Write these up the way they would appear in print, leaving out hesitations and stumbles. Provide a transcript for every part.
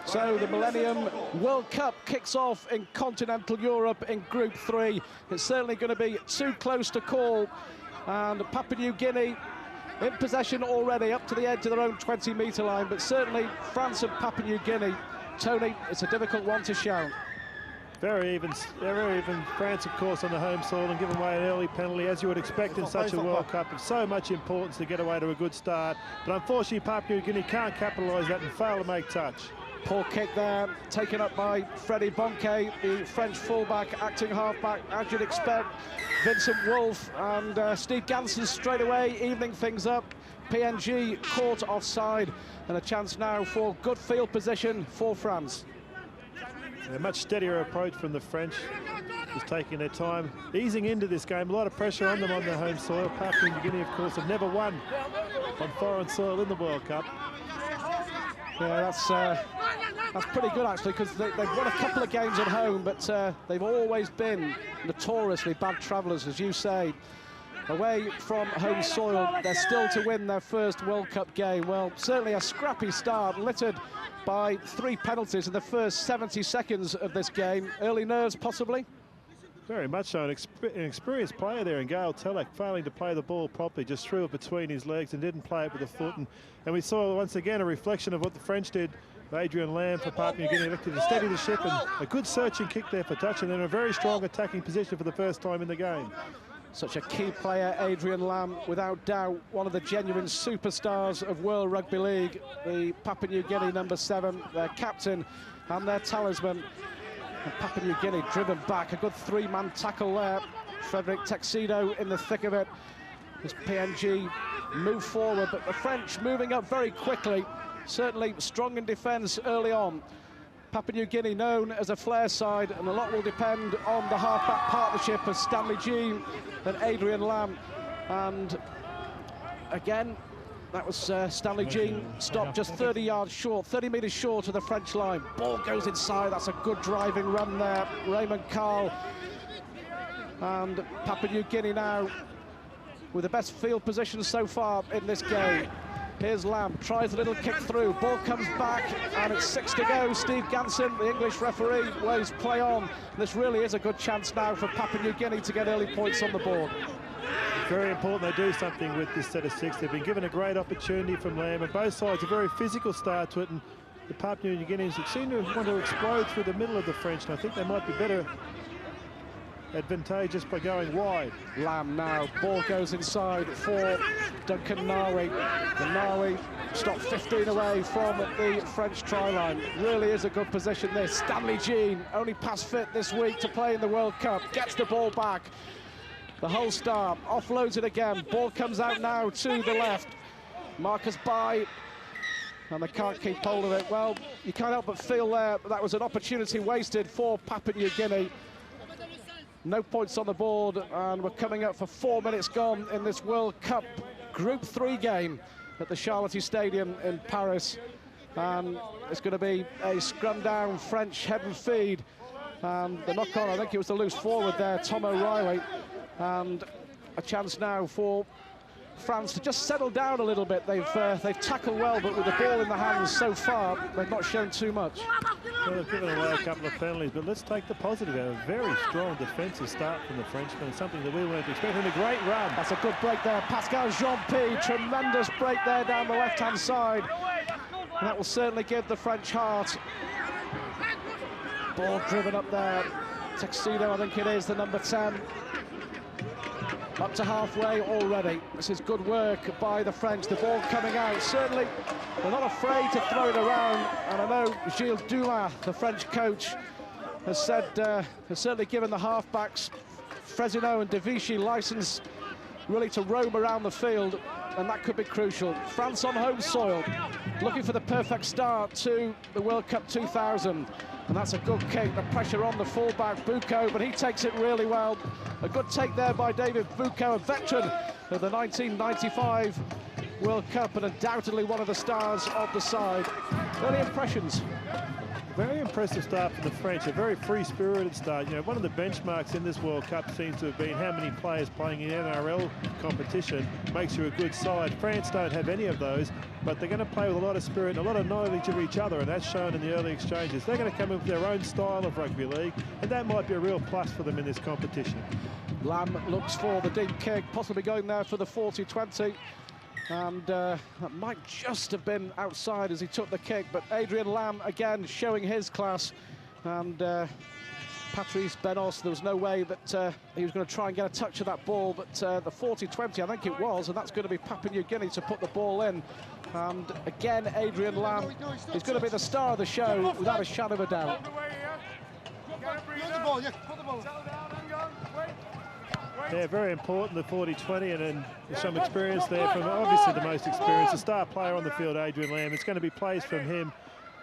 So the Millennium World Cup kicks off in continental Europe in Group 3. It's certainly going to be too close to call. And Papua New Guinea in possession already up to the edge of their own 20-metre line. But certainly France and Papua New Guinea, Tony, it's a difficult one to shout. Very even France, of course, on the home soil and giving away an early penalty, as you would expect in such a World Cup. It's so much importance to get away to a good start. But unfortunately, Papua New Guinea can't capitalise that and fail to make touch. Poor kick there, taken up by Freddie Bonke, the French fullback, acting halfback, as you'd expect. Vincent Wolf and Steve Ganson straight away, evening things up. PNG caught offside, and a chance now for good field position for France. A much steadier approach from the French, just taking their time, easing into this game. A lot of pressure on them on their home soil. Papua New Guinea, of course, have never won on foreign soil in the World Cup. Yeah, that's pretty good, actually, because they've won a couple of games at home, but they've always been notoriously bad travellers, as you say. Away from home soil, they're still to win their first World Cup game. Well, certainly a scrappy start, littered by 3 penalties in the first 70 seconds of this game. Early nerves, possibly? Very much so. An experienced player there in Gail Telek, failing to play the ball properly, just threw it between his legs and didn't play it with the foot. And we saw once again a reflection of what the French did. Adrian Lamb for Papua New Guinea elected to steady the ship, and a good searching kick there for touch, and then a very strong attacking position for the first time in the game. Such a key player, Adrian Lamb, without doubt one of the genuine superstars of World Rugby League. The Papua New Guinea #7, their captain and their talisman. And Papua New Guinea driven back, a good 3-man tackle there. Frederick Tuxedo in the thick of it as PNG move forward, but the French moving up very quickly, certainly strong in defence early on. Papua New Guinea known as a flair side, and a lot will depend on the half-back partnership of Stanley Jean and Adrian Lamb. And again, that was Stanley Jean stopped just 30 yards short, 30 metres short of the French line. Ball goes inside, that's a good driving run there. Raymond Carl. And Papua New Guinea now with the best field position so far in this game. Here's Lamb, tries a little kick through, ball comes back, and it's 6 to go. Steve Ganson, the English referee, waves play on. This really is a good chance now for Papua New Guinea to get early points on the board. Very important they do something with this set of 6. They've been given a great opportunity from Lamb, and both sides a very physical start to it, and the Papua New Guineans seem to want to explode through the middle of the French, and I think they might be better advantageous by going wide. Lamb now, ball goes inside for Duncan Nawi. And Nawi stopped 15 away from the French try line. Really is a good position this. Stanley Jean, only pass fit this week to play in the World Cup, gets the ball back. The whole star offloads it again. Ball comes out now to the left. Marcus Bai, and they can't keep hold of it. Well, you can't help but feel there that was an opportunity wasted for Papua New Guinea. No points on the board, and we're coming up for 4 minutes gone in this World Cup Group 3 game at the Charlotte Stadium in Paris. And it's going to be a scrum down French head and feed. And the knock-on, I think it was the loose forward there, Tom O'Reilly. And a chance now for France to just settle down a little bit. They've tackled well, but with the ball in the hands so far, they've not shown too much. Well, they've given away a couple of penalties, but let's take the positive out. A very strong defensive start from the Frenchmen, something that we weren't expecting. A great run. That's a good break there. Pascal Jean-P, tremendous break there down the left-hand side. And that will certainly give the French heart. Ball driven up there. Tuxedo, I think it is, the #10. Up to halfway already. This is good work by the French. The ball coming out. Certainly, they're not afraid to throw it around. And I know Gilles Dumas, the French coach, has said, has certainly given the halfbacks, Fresineau and De Vichy, license really to roam around the field, and that could be crucial. France on home soil, looking for the perfect start to the World Cup 2000. And that's a good kick, the pressure on the fullback, Bucco, but he takes it really well. A good take there by David Bucco, a veteran of the 1995 World Cup and undoubtedly one of the stars of the side. Early impressions? Very impressive start from the French, a very free-spirited start. You know, one of the benchmarks in this World Cup seems to have been how many players playing in NRL competition makes you a good side. France don't have any of those, but they're going to play with a lot of spirit and a lot of knowledge of each other, and that's shown in the early exchanges. They're going to come in with their own style of rugby league, and that might be a real plus for them in this competition. Lamb looks for the deep kick, possibly going there for the 40-20. And that might just have been outside as he took the kick, but Adrian Lamb again showing his class. And Patrice Benos, there was no way that he was going to try and get a touch of that ball, but the 40-20 I think it was, and that's going to be Papua New Guinea to put the ball in. And again, Adrian Lamb is going to be the star of the show without a shadow of a doubt. Yeah, very important, the 40-20, and then some experience there from obviously the most experienced, the star player on the field, Adrian Lamb. It's going to be plays from him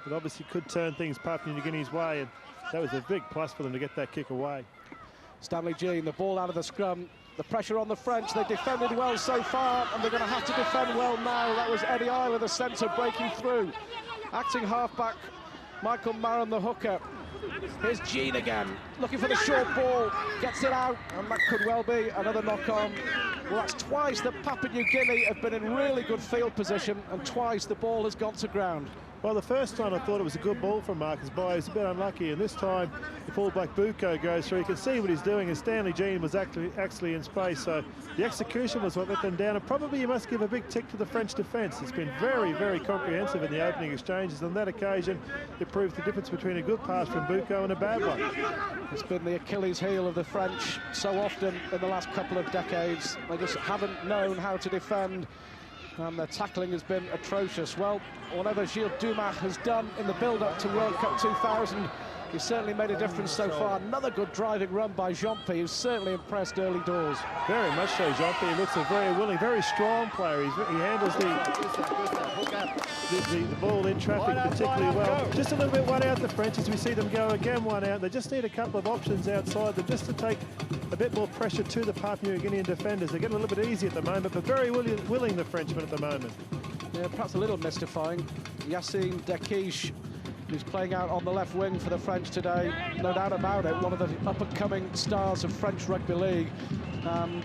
that obviously could turn things Papua New Guinea's way, and that was a big plus for them to get that kick away. Stanley Jean, the ball out of the scrum, the pressure on the French. They defended well so far, and they're going to have to defend well now. That was Eddie Isla, the centre, breaking through. Acting halfback, Michael Maron, the hooker. Here's Jean again, looking for the short ball, gets it out, and that could well be another knock-on. Well, that's twice that Papua New Guinea have been in really good field position, and twice the ball has gone to ground. Well, the first time I thought it was a good ball from Marcus Bai. He was a bit unlucky, and this time the fullback Buko goes through. You can see what he's doing, and Stanley Jean was actually in space, so the execution was what let them down, and probably you must give a big tick to the French defence. It's been very, very comprehensive in the opening exchanges. On that occasion, it proved the difference between a good pass from Buko and a bad one. It's been the Achilles heel of the French so often in the last couple of decades. They just haven't known how to defend, and their tackling has been atrocious. Well, whatever Gilles Dumas has done in the build-up to World Cup 2000, he's certainly made a difference so far. Another good driving run by Jean-Pierre, who's certainly impressed early doors. Very much so, Jean-Pierre. He looks a very willing, very strong player. He handles the ball in traffic particularly well. Just a little bit one out the French as we see them go again one out. They just need a couple of options outside them just to take a bit more pressure to the Papua New Guinean defenders. They're getting a little bit easy at the moment, but very willing the Frenchmen at the moment. Yeah, perhaps a little mystifying. Yassine Dekish, who's playing out on the left wing for the French today, no doubt about it, one of the up-and-coming stars of French Rugby League. And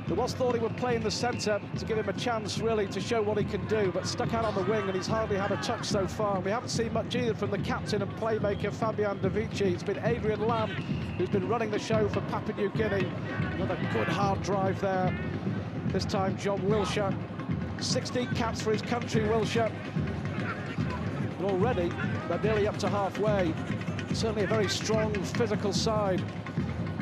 there was thought he would play in the centre to give him a chance, really, to show what he can do, but stuck out on the wing, and he's hardly had a touch so far. And we haven't seen much either from the captain and playmaker, Fabien De Vici. It's been Adrian Lamb who's been running the show for Papua New Guinea. Another good hard drive there. This time, John Wilshire. 16 caps for his country, Wilshire. And already, they're nearly up to halfway. Certainly a very strong physical side.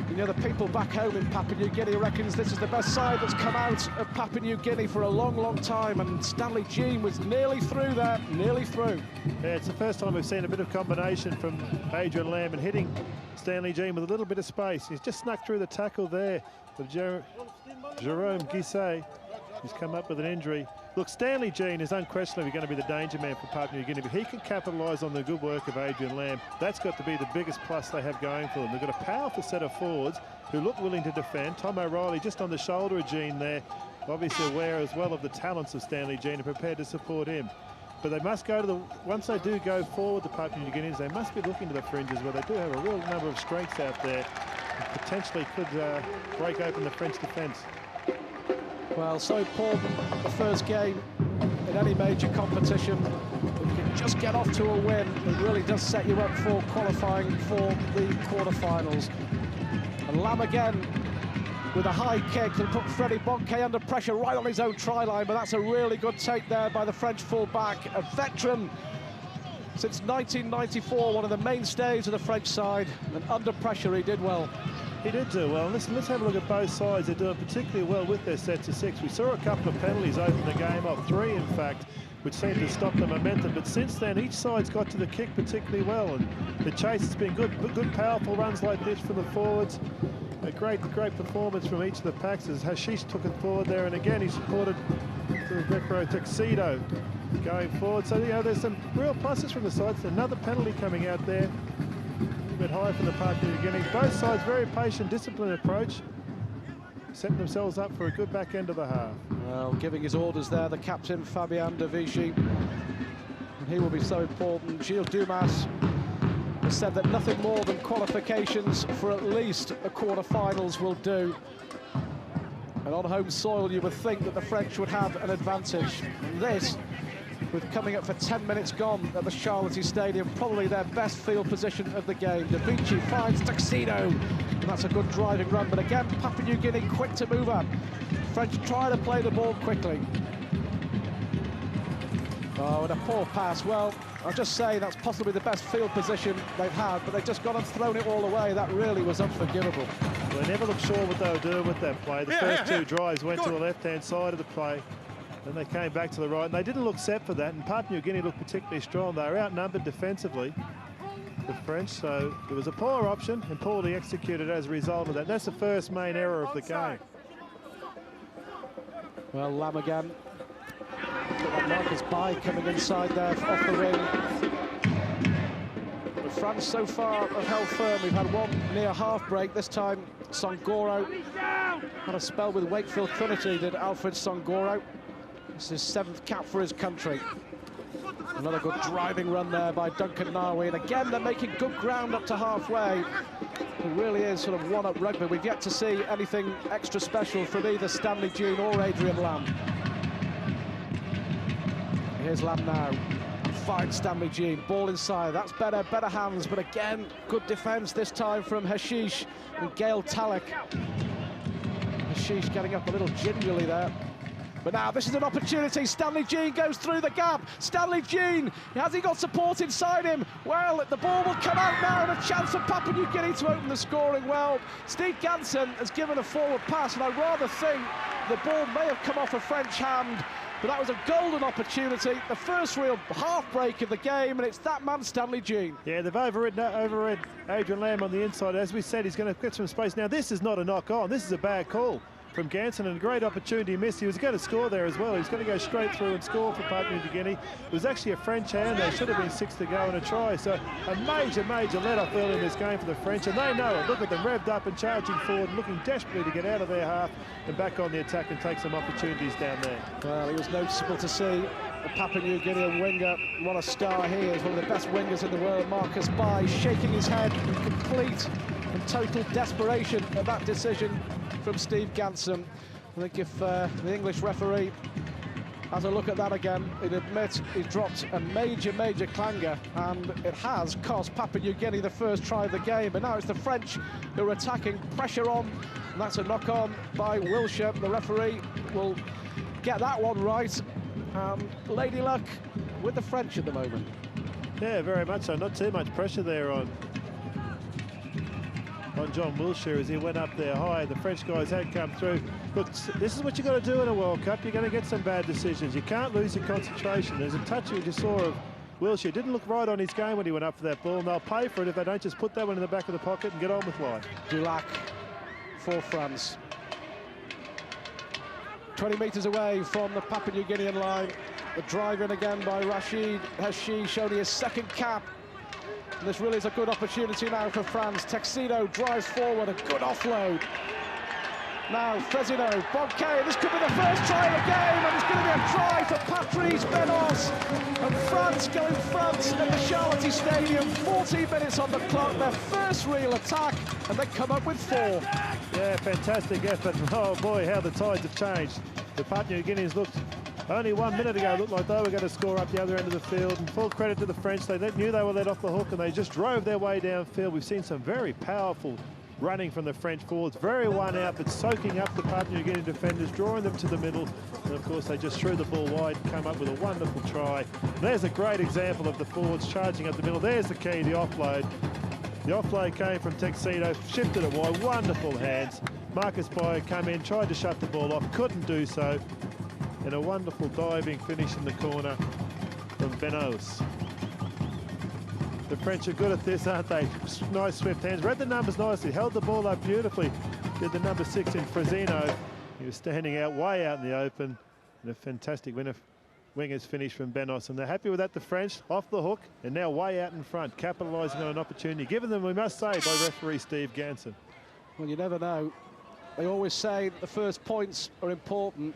You know, the people back home in Papua New Guinea reckons this is the best side that's come out of Papua New Guinea for a long, long time, and Stanley Jean was nearly through there, nearly through. Yeah, it's the first time we've seen a bit of combination from Adrian Lamb and hitting Stanley Jean with a little bit of space. He's just snuck through the tackle there of Jerome Guisset. He's come up with an injury. Look, Stanley Jean is unquestionably going to be the danger man for Papua New Guinea, but he can capitalise on the good work of Adrian Lamb. That's got to be the biggest plus they have going for them. They've got a powerful set of forwards who look willing to defend. Tom O'Reilly just on the shoulder of Jean there, obviously aware as well of the talents of Stanley Jean and prepared to support him. But they must go to the, once they do go forward, the Papua New Guineans, they must be looking to the fringes where they do have a real number of strengths out there and potentially could break open the French defence. Well, so important, the first game in any major competition. If you can just get off to a win, it really does set you up for qualifying for the quarterfinals. And Lamb again with a high kick and put Freddie Bonke under pressure right on his own try line, but that's a really good take there by the French fullback, a veteran since 1994, one of the mainstays of the French side, and under pressure he did well. He did do well. Listen, let's have a look at both sides. They're doing particularly well with their sets of six. We saw a couple of penalties open the game up, 3 in fact, which seemed to stop the momentum. But since then, each side's got to the kick particularly well, and the chase has been good powerful runs like this from the forwards. A great performance from each of the packs as Hashish took it forward there, and again he supported the Recro Tuxedo going forward. So, you know, there's some real pluses from the sides. Another penalty coming out there. A bit high from the Papua New Guinea. Both sides very patient, disciplined approach. setting themselves up for a good back end of the half. Well, giving his orders there, the captain, Fabien de Vichy. And he will be so important. Gilles Dumas has said that nothing more than qualifications for at least the quarter-finals will do. And on home soil, you would think that the French would have an advantage. And this, with coming up for 10 minutes gone at the Charlotte Stadium, probably their best field position of the game. De Vichy finds Tuxedo, and that's a good driving run. But again, Papua New Guinea quick to move up. French try to play the ball quickly. Oh, and a poor pass. Well, I'll just say that's possibly the best field position they've had, but they've just gone and thrown it all away. That really was unforgivable. Well, they never looked sure what they were doing with that play. The first two drives went to the left-hand side of the play, and they came back to the right, and they didn't look set for that, and Papua New Guinea looked particularly strong. They were outnumbered defensively, the French, so it was a poor option, and poorly executed as a result of that. That's the first main error of the game. Well, Lam again. Marcus Bai coming inside there off the wing. But France so far have held firm. We've had one near half break. This time Songoro had a spell with Wakefield Trinity, did Alfred Songoro. This is his 7th cap for his country. Another good driving run there by Duncan Nawi. And again, they're making good ground up to halfway. It really is sort of one-up rugby. We've yet to see anything extra special from either Stanley Jean or Adrian Lam. Here's Lam now. Fine Stanley Jean. Ball inside. That's better hands. But again, good defence this time from Hashish and Gail Talek. Hashish getting up a little gingerly there. But now this is an opportunity. Stanley Jean goes through the gap. Stanley Jean, has he got support inside him? Well, the ball will come out now, and a chance for Papua New Guinea to open the scoring well. Steve Ganson has given a forward pass, and I rather think the ball may have come off a French hand, but that was a golden opportunity. The first real half break of the game, and it's that man, Stanley Jean. Yeah, they've overrid Adrian Lam on the inside. As we said, he's going to get some space. Now, this is not a knock on. This is a bad call from Ganson, and a great opportunity missed. He was going to score there as well. He was going to go straight through and score for Papua New Guinea. It was actually a French hand. There should have been 6 to go and a try. So a major let-off early in this game for the French, and they know it. Look at them revved up and charging forward, and looking desperately to get out of their half and back on the attack and take some opportunities down there. Well, it was noticeable to see the Papua New Guinea winger. What a star he is, one of the best wingers in the world. Marcus Bai shaking his head in complete and total desperation at that decision from Steve Ganson. I think if the English referee has a look at that again, he'd admit he's dropped a major clanger, and it has cost Papua New Guinea the first try of the game. But now it's the French who are attacking, pressure on, and that's a knock-on by Wilshire. The referee will get that one right. Lady luck with the French at the moment. Yeah, very much so. Not too much pressure there on John Wilshire as he went up there high. The French guys had come through. Look, this is what you've got to do in a World Cup. You're going to get some bad decisions. You can't lose your concentration. There's a touch you just saw of Wilshire. Didn't look right on his game when he went up for that ball, and they'll pay for it if they don't just put that one in the back of the pocket and get on with life. Dulac for France. 20 metres away from the Papua New Guinean line. The drive in again by Rashid Hashish, only his 2nd cap. And this really is a good opportunity now for France. Tuxedo drives forward, a good offload. Now Fresino, Bonquet, this could be the first try of the game, and it's going to be a try for Patrice Benos. And France go in front at the Charlotte Stadium, 14 minutes on the clock, their first real attack, and they come up with 4. Yeah, fantastic effort. Oh boy, how the tides have changed. The Papua New Guineans looked, only 1 minute ago, looked like they were going to score up the other end of the field, and full credit to the French. They knew they were let off the hook, and they just drove their way downfield. We've seen some very powerful running from the French forwards, very one out, but soaking up the Papua New Guinea defenders, drawing them to the middle, and of course they just threw the ball wide and came up with a wonderful try. There's a great example of the forwards charging up the middle. There's the key, the offload. The offload came from Tuxedo, shifted it wide, wonderful hands. Marcus Bai came in, tried to shut the ball off, couldn't do so, and a wonderful diving finish in the corner from Benos. The French are good at this, aren't they? Nice swift hands. Read the numbers nicely, held the ball up beautifully. Did the number 6 in Fresino. He was standing out, way out in the open. And a fantastic winger's finish from Benos. And they're happy with that, the French, off the hook, and now way out in front, capitalising on an opportunity given them, we must say, by referee Steve Ganson. Well, you never know They always say the first points are important,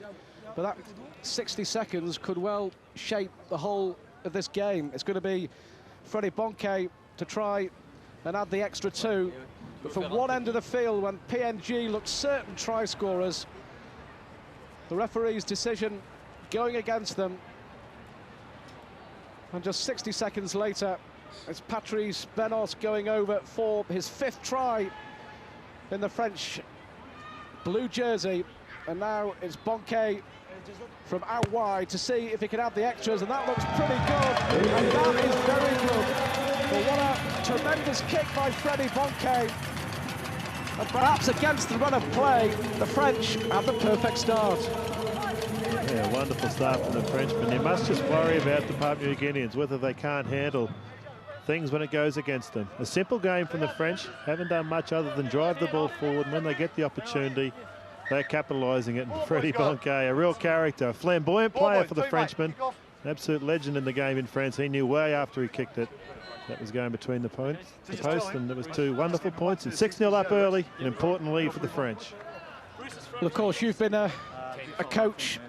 but that 60 seconds could well shape the whole of this game. It's going to be Freddie Bonke to try and add the extra 2. But from one end of the field, when PNG looked certain try scorers, the referee's decision going against them. And just 60 seconds later, it's Patrice Benos going over for his 5th try in the French blue jersey. And now it's Bonke from out wide to see if he can add the extras, and that looks pretty good. And that is very good. Well, what a tremendous kick by Freddie Bonke. And perhaps against the run of play, the French have the perfect start. Yeah, wonderful start from the Frenchmen. You must just worry about the Papua New Guineans, whether they can't handle things when it goes against them. A simple game from the French, haven't done much other than drive the ball forward, and when they get the opportunity, they're capitalising it. And Freddie Bonke, a real character, a flamboyant player for the Frenchman, an absolute legend in the game in France. He knew way after he kicked it that was going between the post, and it was 2 wonderful points, and 6-0 up early, an important lead for the French. Well, of course, you've been a coach,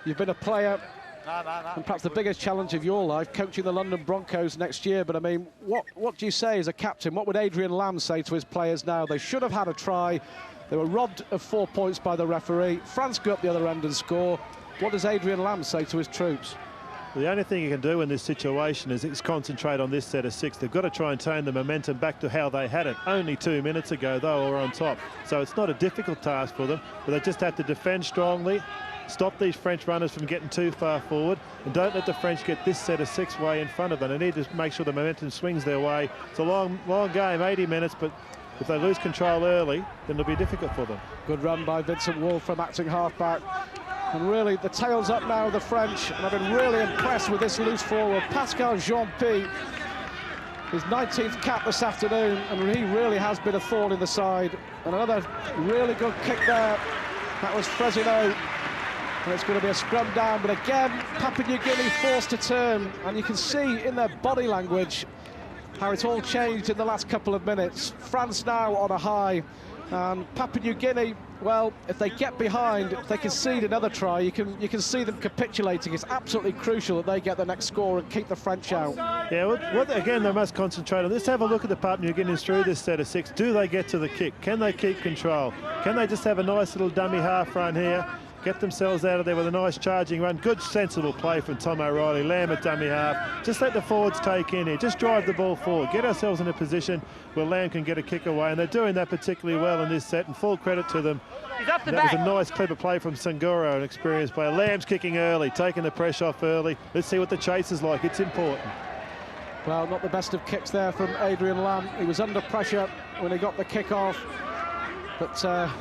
you've been a player, and perhaps the biggest challenge of your life, coaching the London Broncos next year. But I mean, what do you say as a captain? What would Adrian Lamb say to his players now? They should have had a try. They were robbed of 4 points by the referee. France go up the other end and score. What does Adrian Lamb say to his troops? The only thing you can do in this situation is concentrate on this set of 6. They've got to try and turn the momentum back to how they had it. Only 2 minutes ago, they were on top. So it's not a difficult task for them, but they just have to defend strongly, stop these French runners from getting too far forward, and don't let the French get this set of 6 way in front of them. They need to make sure the momentum swings their way. It's a long game, 80 minutes, but if they lose control early, then it'll be difficult for them. Good run by Vincent Wolf from acting halfback. And really, the tail's up now, the French, and I've been really impressed with this loose forward. Pascal Jean-Pi, his 19th cap this afternoon, and he really has been a thorn in the side. And another really good kick there. That was Fresino. And it's going to be a scrum down, but again, Papua New Guinea forced to turn, and you can see in their body language how it's all changed in the last couple of minutes. France now on a high, and Papua New Guinea, well, if they get behind, if they concede another try, you can see them capitulating. It's absolutely crucial that they get the next score and keep the French out. Yeah, well, again, they must concentrate on this. Have a look at the Papua New Guineans through this set of 6. Do they get to the kick? Can they keep control? Can they just have a nice little dummy half run here? Get themselves out of there with a nice charging run. Good, sensible play from Tom O'Reilly. Lamb at dummy half. Just let the forwards take in here. Just drive the ball forward. Get ourselves in a position where Lamb can get a kick away. And they're doing that particularly well in this set, and full credit to them. That was a nice, clever play from Sanguro, an experienced player. Lamb's kicking early, taking the pressure off early. Let's see what the chase is like. It's important. Well, not the best of kicks there from Adrian Lamb. He was under pressure when he got the kick off. But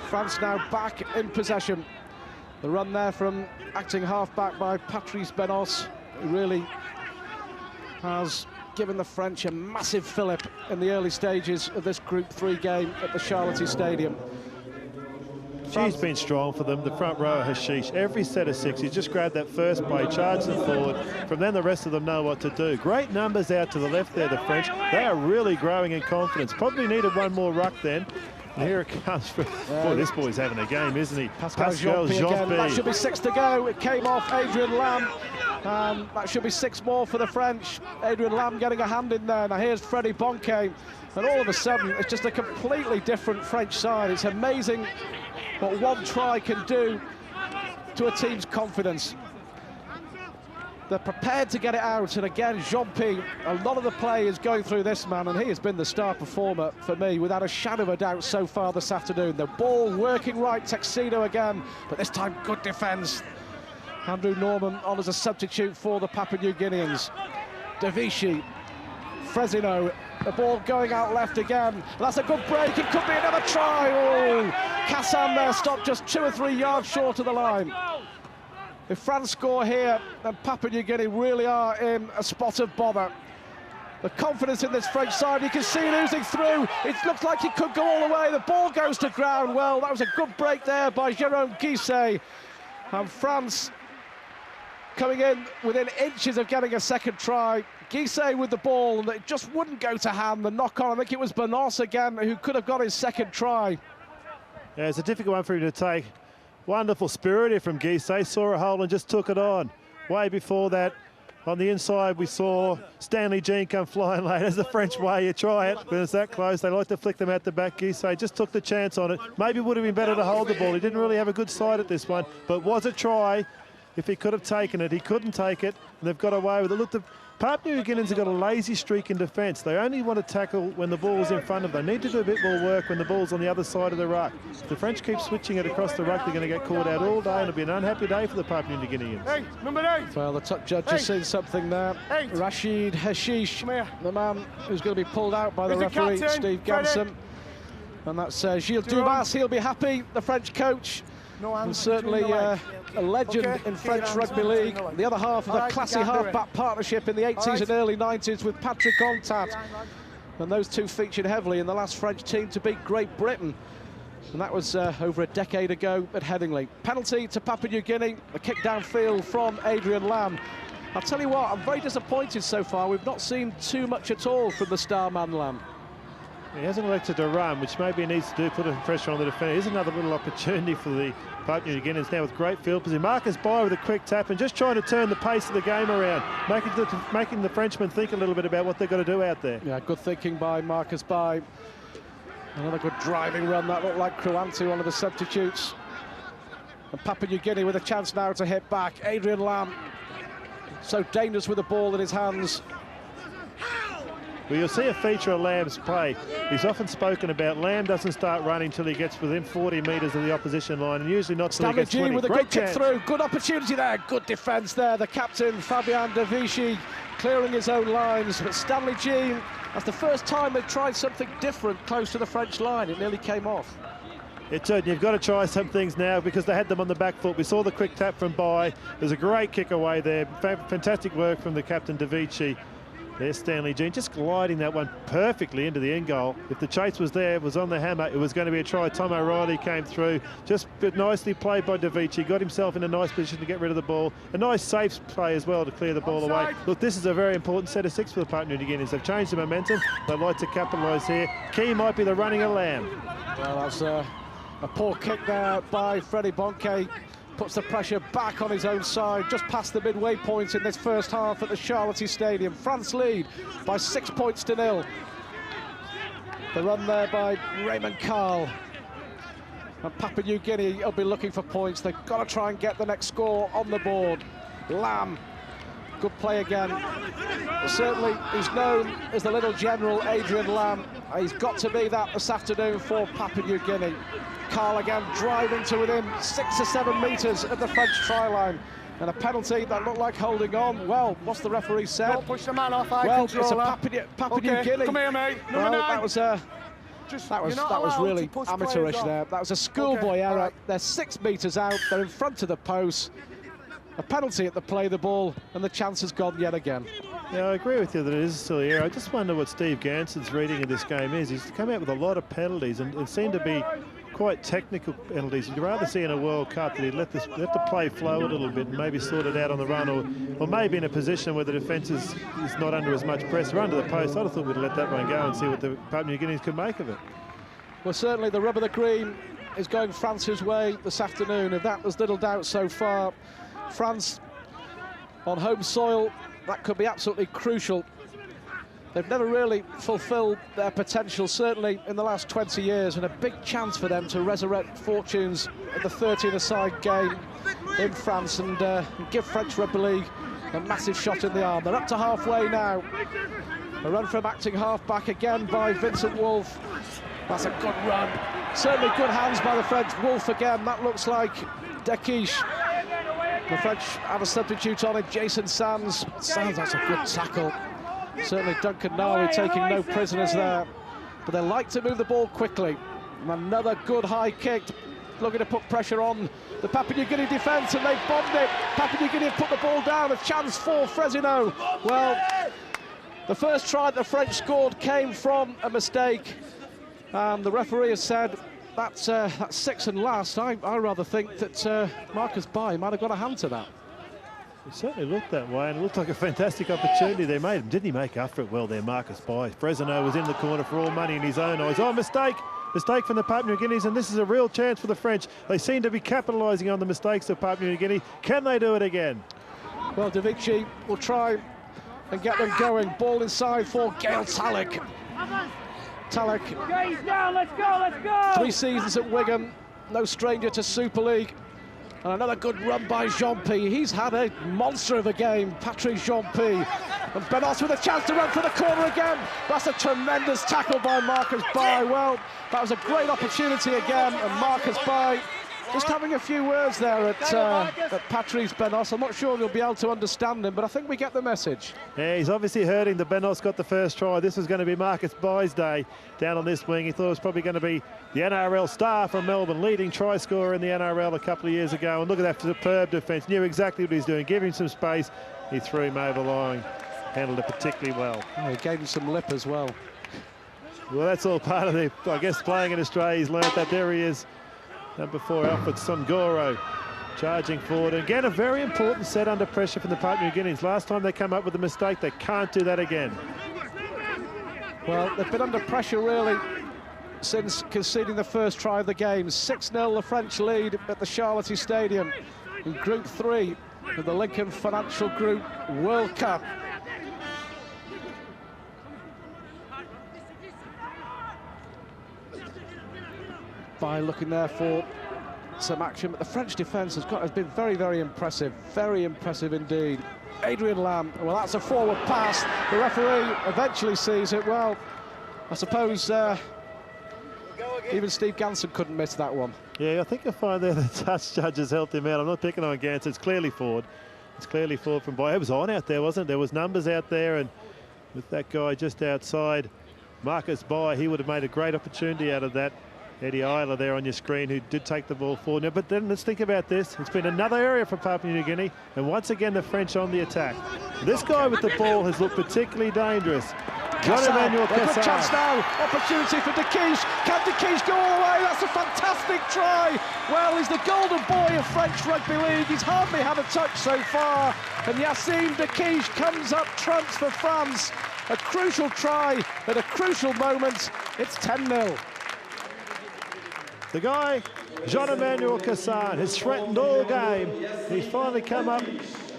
France now back in possession. The run there from acting halfback by Patrice Benos, who really has given the French a massive fillip in the early stages of this Group 3 game at the Charlotte Stadium. She's been strong for them. The front row, Hashish, every set of 6, he's just grabbed that first play, charged them forward. From then, the rest of them know what to do. Great numbers out to the left there, the French. They are really growing in confidence. Probably needed one more ruck then. And here it comes from, boy, this boy's having a game, isn't he? Pascal Jean-Pi again. That should be 6 to go. It came off Adrian Lamb. That should be 6 more for the French. Adrian Lamb getting a hand in there. Now here's Freddie Bonke. And all of a sudden, it's just a completely different French side. It's amazing what one try can do to a team's confidence. They're prepared to get it out, and again, Jean-Pi, a lot of the play is going through this man, and he has been the star performer for me, without a shadow of a doubt so far this afternoon. The ball working right, Tuxedo again, but this time good defence. Andrew Norman on as a substitute for the Papua New Guineans. De Vichy, Fresino, the ball going out left again. That's a good break, it could be another try. Oh, Kassan there stopped just 2 or 3 yards short of the line. If France score here, then Papua New Guinea really are in a spot of bother. The confidence in this French side, you can see losing through. It looks like it could go all the way. The ball goes to ground. Well, that was a good break there by Jérôme Guisset. And France coming in within inches of getting a second try. Guisset with the ball, and it just wouldn't go to hand. The knock-on, I think it was Benos again, who could have got his second try. Yeah, it's a difficult one for him to take. Wonderful spirit here from Guisset. Saw a hole and just took it on. Way before that, on the inside, we saw Stanley Jean come flying late. As the French way, you try it. When it's that close, they like to flick them out the back. Guisset just took the chance on it. Maybe it would have been better to hold the ball. He didn't really have a good side at this one, but was a try. If he could have taken it, he couldn't take it, and they've got away with it. Look, the Papua New Guineans have got a lazy streak in defence. They only want to tackle when the ball's in front of them. They need to do a bit more work when the ball's on the other side of the ruck. If the French keep switching it across the ruck, they're going to get caught out all day, and it'll be an unhappy day for the Papua New Guineans. Hey, number 8. Well, the top judge has seen something there. Rashid Hashish, the man who's going to be pulled out by the referee, Steve Ganson. And that's Gilles Dumas. He'll be happy, the French coach. And certainly a legend in French Rugby League. The other half of the classy half-back partnership in the 80s and early 90s with Patrick Ontat. And those two featured heavily in the last French team to beat Great Britain. And that was over a decade ago at Headingley. Penalty to Papua New Guinea, a kick downfield from Adrian Lamb. I'll tell you what, I'm very disappointed so far. We've not seen too much at all from the star man Lamb. He hasn't elected to run, which maybe he needs to do, put a pressure on the defender. Here's another little opportunity for the Papua New Guineans now with great field position. Marcus Bai with a quick tap and just trying to turn the pace of the game around, making the Frenchmen think a little bit about what they've got to do out there. Yeah, good thinking by Marcus Bai. Another good driving run. That looked like Kruanti, one of the substitutes. And Papua New Guinea with a chance now to hit back. Adrian Lamb, so dangerous with the ball in his hands. Well, you'll see a feature of Lamb's play. He's often spoken about Lamb doesn't start running till he gets within 40 metres of the opposition line, and usually not till he gets 20. With a good kick through, good opportunity there, good defence there. The captain, Fabien de Vichy, clearing his own lines, but Stanley Jean, that's the first time they've tried something different close to the French line. It nearly came off. It did. You've got to try some things now because they had them on the back foot. We saw the quick tap from Bai. There's a great kick away there. Fantastic work from the captain, de Vichy. There's Stanley Jean just gliding that one perfectly into the end goal. If the chase was there, it was on the hammer, it was going to be a try. Tom O'Reilly came through, just nicely played by de Vichy, got himself in a nice position to get rid of the ball. A nice safe play as well to clear the ball away. Look, this is a very important set of 6 for the Papua New Guineans. They've changed the momentum. They'd like to capitalise here. Key might be the running of Lamb. Well, that's a poor kick there by Freddie Bonke. Puts the pressure back on his own side, just past the midway point in this first half at the Charlotte Stadium. France lead by 6 points to 0. The run there by Raymond Carl. And Papua New Guinea will be looking for points. They've got to try and get the next score on the board. Lamb, good play again. Certainly, he's known as the little general, Adrian Lamb. He's got to be that this afternoon for Papua New Guinea. Carl again driving to within 6 or 7 metres of the French try line. And a penalty that looked like holding on. Well, what's the referee said? Don't push the man off, well, it's a Papua New Guinea. Come here, mate. Well, that was really amateurish there. That was a schoolboy error. Right. They're 6 metres out. They're in front of the post. A penalty at the play of the ball, and the chance has gone yet again. Yeah, I agree with you that it is a silly error. I just wonder what Steve Ganson's reading of this game is. He's come out with a lot of penalties, and it seemed to be quite technical penalties. You'd rather see in a World Cup that he'd let the play flow a little bit and maybe sort it out on the run, or maybe in a position where the defence is not under as much pressure under the post. I'd have thought we'd let that one go and see what the Papua New Guineans could make of it. Well, certainly the rub of the green is going France's way this afternoon, and that there's little doubt so far. France on home soil, that could be absolutely crucial. They've never really fulfilled their potential, certainly in the last 20 years, and a big chance for them to resurrect fortunes at the 13-a-side game in France and give French Rugby League a massive shot in the arm. They're up to halfway now. A run from acting half-back again by Vincent Wolf. That's a good run. Certainly good hands by the French. Wolf again, that looks like Dequiche. The French have a substitute on it, Jason Sands. Sands, that's a good tackle. Certainly Duncan Nawi taking no prisoners there. But they like to move the ball quickly. And another good high kick, looking to put pressure on the Papua New Guinea defence, and they've bombed it. Papua New Guinea have put the ball down, a chance for Fresino. Well, the first try the French scored came from a mistake. And the referee has said, that's 6th and last. I rather think that Marcus Bai might have got a hand to that. It certainly looked that way, and it looked like a fantastic opportunity they made. Didn't he make up for it well there, Marcus Bai? Fresino was in the corner for all money in his own eyes. Oh, mistake! Mistake from the Papua New Guineans, and this is a real chance for the French. They seem to be capitalising on the mistakes of Papua New Guinea. Can they do it again? Well, Davici will try and get them going. Ball inside for Gail Talek. Gaze down, let's go! 3 seasons at Wigan, no stranger to Super League. And another good run by Jean-P. He's had a monster of a game, Patrick Jean-P. And Benos with a chance to run for the corner again. That's a tremendous tackle by Marcus Bai. Well, that was a great opportunity again, and Marcus Bai just having a few words there at Patrice Benos. I'm not sure we'll be able to understand him, but I think we get the message. Yeah, he's obviously hurting that Benos got the first try. This was going to be Marcus Bai's day down on this wing. He thought it was probably going to be the NRL star from Melbourne, leading try scorer in the NRL a couple of years ago. And look at that superb defence. Knew exactly what he's doing. Give him some space. He threw him over line. Handled it particularly well. Oh, he gave him some lip as well. Well, that's all part of the, I guess, playing in Australia. He's learnt that. There he is. Number 4, Alfred Songoro, charging forward. Again, a very important set under pressure from the Papua New Guineans. Last time they come up with a mistake, they can't do that again. Well, they've been under pressure, really, since conceding the first try of the game. 6-0 the French lead at the Charlotte Stadium in Group 3 of the Lincoln Financial Group World Cup. By looking there for some action, but the French defence has been very, very impressive indeed. Adrian Lam, well, that's a forward pass. The referee eventually sees it. Well, I suppose even Steve Ganson couldn't miss that one. Yeah, I think you'll find there the touch judges helped him out. I'm not picking on Ganson. It's clearly forward. It's clearly forward from Bai. It was on out there, wasn't it? There was numbers out there, and with that guy just outside, Marcus Bai, he would have made a great opportunity out of that. Eddie Isla there on your screen, who did take the ball forward. Now, but then let's think about this. It's been another area for Papua New Guinea, and once again the French on the attack. This guy with the ball has looked particularly dangerous. John-Emmanuel Good chance now. Opportunity for De Quiche. Can De Quiche go all the way? That's a fantastic try. Well, he's the golden boy of French Rugby League. He's hardly had a touch so far. And Yacine De Quiche comes up trumps for France. A crucial try at a crucial moment. It's 10-0. The guy, Jean-Emmanuel Cassan, has threatened all game. He's finally come up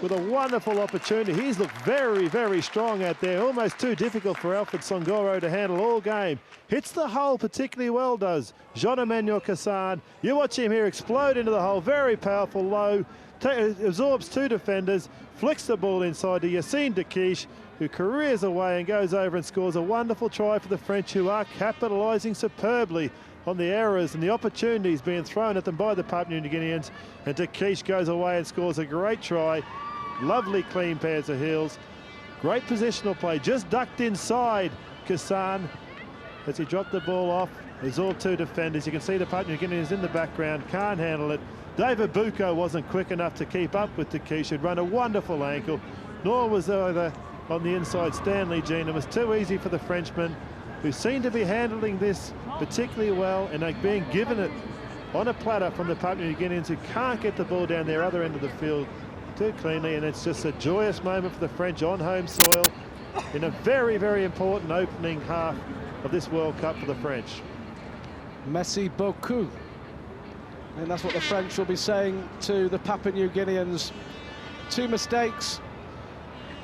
with a wonderful opportunity. He's looked very, very strong out there. Almost too difficult for Alfred Songoro to handle all game. Hits the hole particularly well, does Jean-Emmanuel Cassan. You watch him here explode into the hole. Very powerful, low. Absorbs 2 defenders. Flicks the ball inside to Yacine De Quiche, who careers away and goes over and scores a wonderful try for the French, who are capitalising superbly on the errors and the opportunities being thrown at them by the Papua New Guineans. And De Quiche goes away and scores a great try. Lovely clean pairs of heels. Great positional play. Just ducked inside Cassan as he dropped the ball off. Absorbed 2 defenders. You can see the Papua New Guineans in the background. Can't handle it. David Bucco wasn't quick enough to keep up with De Quiche. He'd run a wonderful ankle. Nor was either on the inside Stanley Jean. It was too easy for the Frenchman, who seem to be handling this particularly well, and are being given it on a platter from the Papua New Guineans, who can't get the ball down their other end of the field too cleanly. And it's just a joyous moment for the French on home soil in a very, very important opening half of this World Cup for the French. Merci beaucoup. And that's what the French will be saying to the Papua New Guineans. 2 mistakes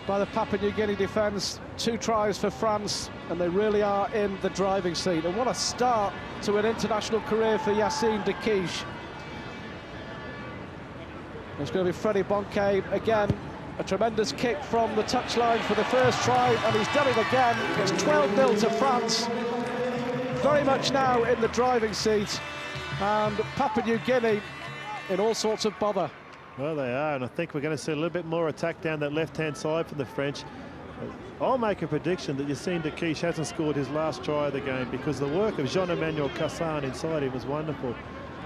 by the Papua New Guinea defence, 2 tries for France, and they really are in the driving seat. And what a start to an international career for Yacine De Quiche. It's going to be Freddie Bonke again. A tremendous kick from the touchline for the first try, and he's done it again. It's 12-0 to France. Very much now in the driving seat, and Papua New Guinea in all sorts of bother. Well, they are, and I think we're going to see a little bit more attack down that left-hand side from the French. I'll make a prediction that Yacine De Quiche hasn't scored his last try of the game, because the work of Jean-Emmanuel Cassan inside him was wonderful.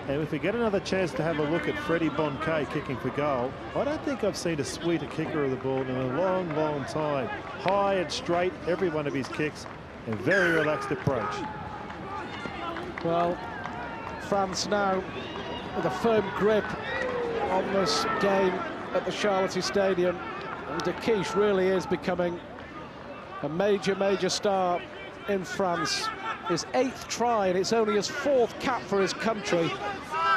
And if we get another chance to have a look at Freddie Bonke kicking for goal, I don't think I've seen a sweeter kicker of the ball in a long, long time. High and straight, every one of his kicks, and very relaxed approach. Well, France now with a firm grip on this game at the Charlotte Stadium. And De Quiche really is becoming a major, major star in France. his 8th try, and it's only his 4th cap for his country.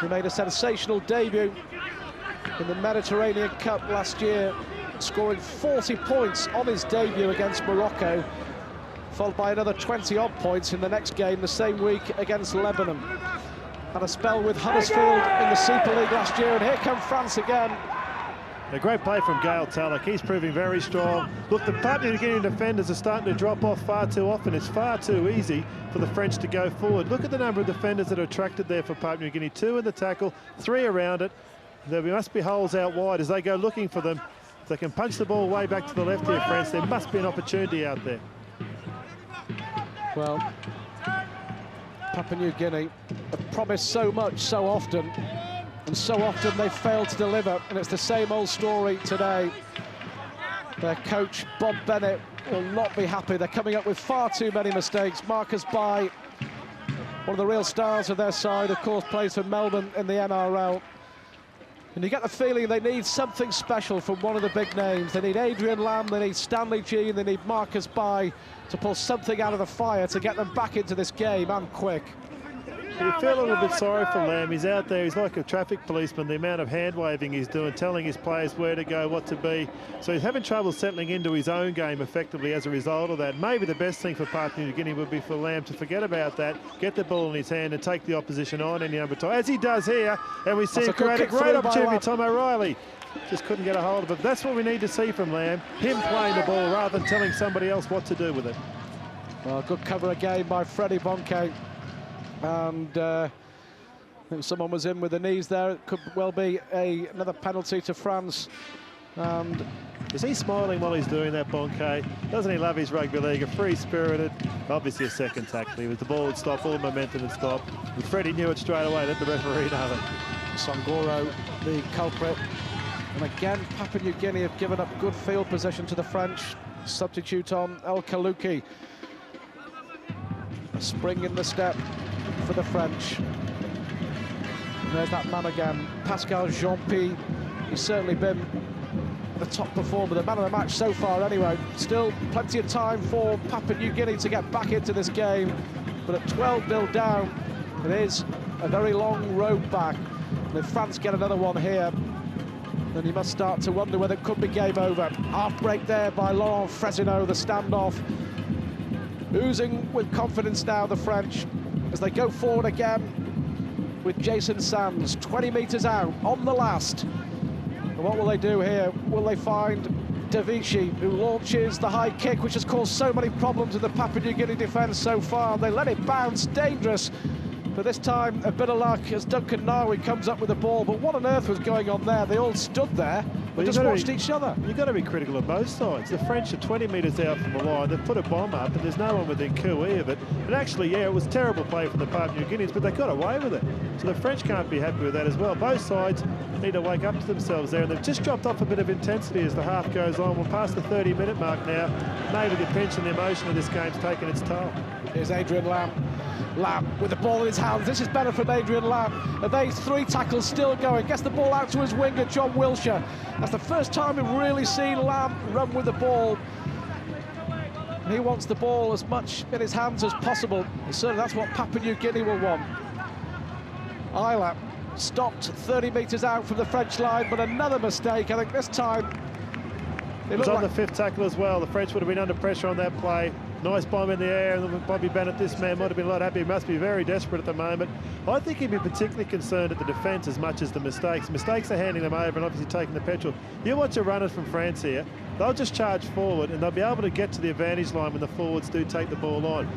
He made a sensational debut in the Mediterranean Cup last year, scoring 40 points on his debut against Morocco, followed by another 20-odd points in the next game the same week against Lebanon. Had a spell with Huddersfield in the Super League last year, and here come France again. A great play from Gail Talek. He's proving very strong. Look, the Papua New Guinea defenders are starting to drop off far too often. It's far too easy for the French to go forward. Look at the number of defenders that are attracted there for Papua New Guinea. 2 in the tackle, 3 around it. There must be holes out wide as they go looking for them. If they can punch the ball way back to the left here, France, there must be an opportunity out there. Well, Papua New Guinea have promised so much so often, and so often they fail to deliver, and it's the same old story today. Their coach, Bob Bennett, will not be happy. They're coming up with far too many mistakes. Marcus Bai, one of the real stars of their side, of course, plays for Melbourne in the NRL. And you get the feeling they need something special from one of the big names. They need Adrian Lamb, they need Stanley G, and they need Marcus Bai to pull something out of the fire to get them back into this game, and quick. You feel a little bit sorry for Lamb. He's out there, he's like a traffic policeman, the amount of hand-waving he's doing, telling his players where to go, what to be. So he's having trouble settling into his own game effectively as a result of that. Maybe the best thing for Papua New Guinea would be for Lamb to forget about that, get the ball in his hand and take the opposition on any number of times, as he does here. And we see a great opportunity. Tom O'Reilly just couldn't get a hold of it. That's what we need to see from Lamb, him playing the ball rather than telling somebody else what to do with it. Well, good cover again by Freddie Bonke. And I think someone was in with the knees there. It could well be another penalty to France. And is he smiling while he's doing that, Bonke? Doesn't he love his rugby league? A free-spirited, obviously a second tackle. The ball would stop, all momentum would stop. And Freddie knew it straight away, let the referee know it. Songoro, the culprit. And again, Papua New Guinea have given up good field possession to the French. Substitute on El Kalouki. A spring in the step for the French. And there's that man again, Pascal Jean-Pi. He's certainly been the top performer, the man of the match so far anyway. Still plenty of time for Papua New Guinea to get back into this game, but at 12-0 down, it is a very long road back. And if France get another one here, then you must start to wonder whether it could be game over. Half break there by Laurent Fresineau, the standoff. Oozing with confidence now, the French, as they go forward again with Jason Sands, 20 metres out on the last. And what will they do here? Will they find Davichi, who launches the high kick, which has caused so many problems in the Papua New Guinea defence so far? They let it bounce, dangerous. But this time, a bit of luck as Duncan Nawi comes up with the ball. But what on earth was going on there? They all stood there and just watched each other. You've got to be critical of both sides. The French are 20 metres out from the line. They've put a bomb up, and there's no one within QE of it. And actually, yeah, it was terrible play from the Papua New Guineans, but they got away with it. So the French can't be happy with that as well. Both sides need to wake up to themselves there, and they've just dropped off a bit of intensity as the half goes on. We're past the 30-minute mark now. Maybe the tension, the emotion of this game's taken its toll. Here's Adrian Lamb. Lamb with the ball in his hands. This is better from Adrian Lamb. And these 3 tackles still going. Gets the ball out to his winger, John Wilshere. That's the first time we've really seen Lamb run with the ball. And he wants the ball as much in his hands as possible. And certainly that's what Papua New Guinea will want. Isla stopped 30 metres out from the French line, but another mistake. I think this time it was on the 5th tackle as well. The French would have been under pressure on that play. Nice bomb in the air, and Bobby Bennett, this man, might have been a lot happy. He must be very desperate at the moment. I think he'd be particularly concerned at the defence as much as the mistakes. Mistakes are handing them over and obviously taking the petrol. You watch the runners from France here. They'll just charge forward, and they'll be able to get to the advantage line when the forwards do take the ball on.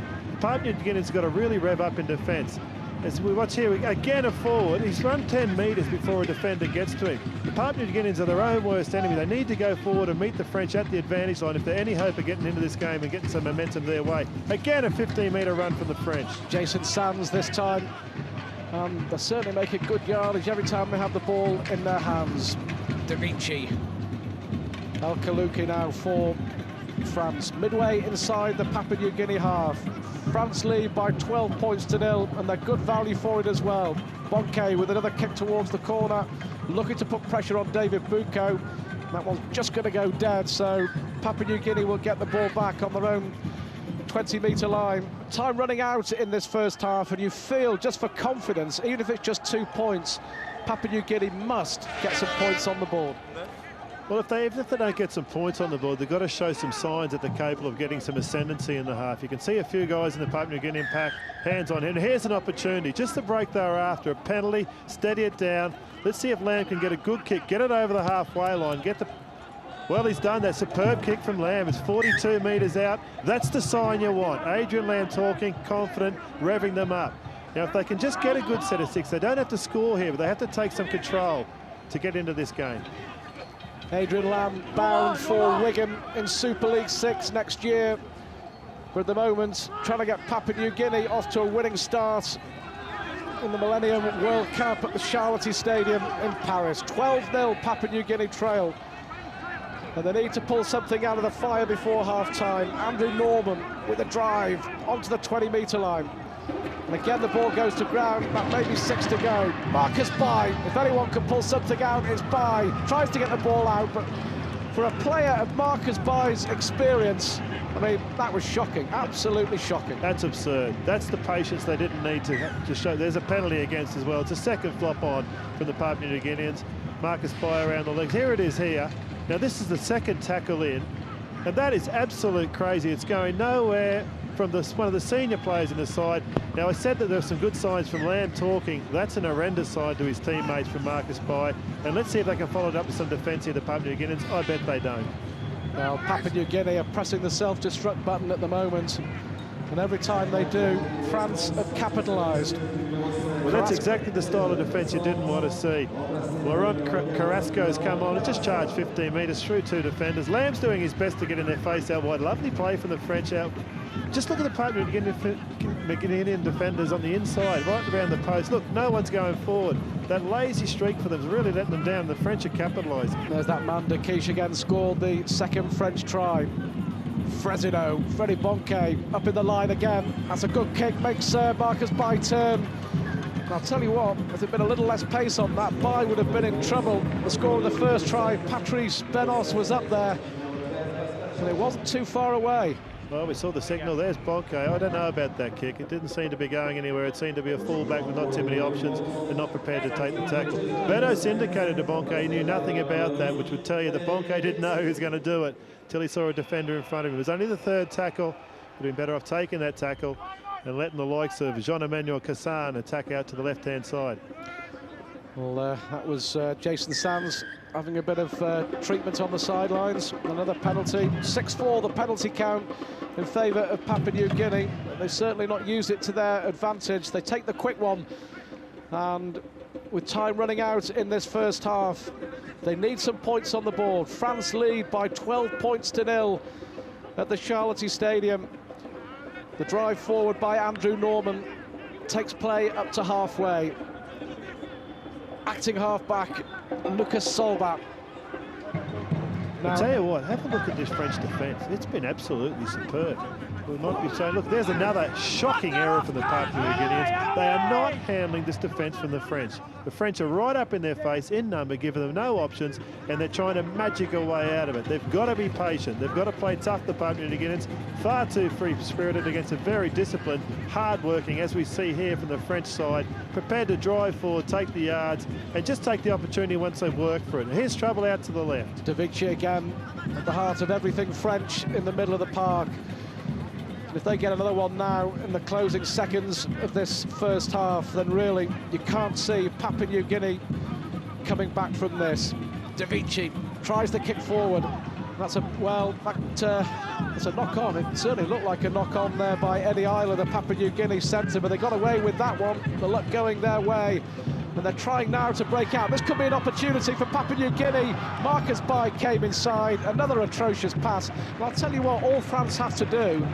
Papua New Guinea's got to really rev up in defence. As we watch here, again a forward. He's run 10 metres before a defender gets to him. The Papua New Guineans are their own worst enemy. They need to go forward and meet the French at the advantage line if they're any hope of getting into this game and getting some momentum their way. Again, a 15-metre run from the French. Jason Sands this time. They certainly make a good yardage every time they have the ball in their hands. Davichi. El Kalouki now for France. Midway inside the Papua New Guinea half. France lead by 12 points to 0, and they're good value for it as well. Bonke with another kick towards the corner, looking to put pressure on David Buko. That one's just going to go dead, so Papua New Guinea will get the ball back on their own 20-metre line. Time running out in this first half, and you feel, just for confidence, even if it's just 2 points, Papua New Guinea must get some points on the board. Well, if they don't get some points on the board, they've got to show some signs that they're capable of getting some ascendancy in the half. You can see a few guys in the Papua New Guinean pack, hands on him. Here's an opportunity, just the break they were after, a penalty, steady it down. Let's see if Lamb can get a good kick, get it over the halfway line, get the... Well, he's done that. Superb kick from Lamb. It's 42 metres out. That's the sign you want. Adrian Lamb talking, confident, revving them up. Now, if they can just get a good set of 6, they don't have to score here, but they have to take some control to get into this game. Adrian Lamb bound for Wigan in Super League 6 next year. But at the moment, trying to get Papua New Guinea off to a winning start in the Millennium World Cup at the Charlotte Stadium in Paris. 12-0 Papua New Guinea trail. And they need to pull something out of the fire before half-time. Andrew Norman with a drive onto the 20-metre line. And again, the ball goes to ground. That may be 6 to go. Marcus Bai, if anyone can pull something out, it's Bai. Tries to get the ball out, but for a player of Marcus Bai's experience, I mean, that was shocking, absolutely shocking. That's absurd. That's the patience they didn't need to show. There's a penalty against as well. It's a second flop on from the Papua New Guineans. Marcus Bai around the legs. Here it is here. Now, this is the second tackle in, and that is absolute crazy. It's going nowhere from one of the senior players in the side. Now, I said that there were some good signs from Lamb talking. That's an horrendous side to his teammates from Marcus Bai. And let's see if they can follow it up with some defence here, the Papua New Guineans. I bet they don't. Well, Papua New Guinea are pressing the self-destruct button at the moment. And every time they do, France have capitalised. Well, that's exactly the style of defence you didn't want to see. Laurent Carrasco's come on and just charged 15 metres through 2 defenders. Lamb's doing his best to get in their face out wide. Lovely play from the French out. Just look at the Papua New Guinean defenders on the inside, right around the post. Look, no one's going forward. That lazy streak for them is really letting them down. The French are capitalising. There's that man, de Quiche, again scored the second French try. Fresino, Freddie Bonke up in the line again. That's a good kick, makes Marcus Bai turn. I'll tell you what, if there'd been a little less pace on that, Bai would have been in trouble. The score of the first try, Patrice Benos was up there, and it wasn't too far away. Well, we saw the signal. There's Bonke. I don't know about that kick. It didn't seem to be going anywhere. It seemed to be a fullback with not too many options and not prepared to take the tackle. Benos indicated to Bonke he knew nothing about that, which would tell you that Bonke didn't know he was going to do it until he saw a defender in front of him. It was only the third tackle. Would have been better off taking that tackle and letting the likes of Jean-Emmanuel Cassan attack out to the left-hand side. Well, that was Jason Sands having a bit of treatment on the sidelines. Another penalty. 6-4 the penalty count in favour of Papua New Guinea. They've certainly not used it to their advantage. They take the quick one, and with time running out in this first half, they need some points on the board. France lead by 12 points to 0 at the Charlotte Stadium. The drive forward by Andrew Norman takes play up to halfway. Acting half-back, Lucas Solbat. I'll tell you what, have a look at this French defence. It's been absolutely superb. We'll not be saying, look, there's another shocking error from the Papua New Guineans. They are not handling this defence from the French. The French are right up in their face in number, giving them no options, and they're trying to magic a way out of it. They've got to be patient. They've got to play tough, the Papua New Guineans. Far too free-spirited against a very disciplined, hard-working, as we see here from the French side, prepared to drive forward, take the yards, and just take the opportunity once they've worked for it. And here's trouble out to the left. De Vinci again at the heart of everything French in the middle of the park. And if they get another one now in the closing seconds of this first half, then really you can't see Papua New Guinea coming back from this. De Vinci tries the kick forward. That's a, well, that's a knock-on. It certainly looked like a knock-on there by Eddie Isla, the Papua New Guinea centre, but they got away with that one. The luck going their way. And they're trying now to break out. This could be an opportunity for Papua New Guinea. Marcus Bai came inside. Another atrocious pass. And I'll tell you what, all France have to do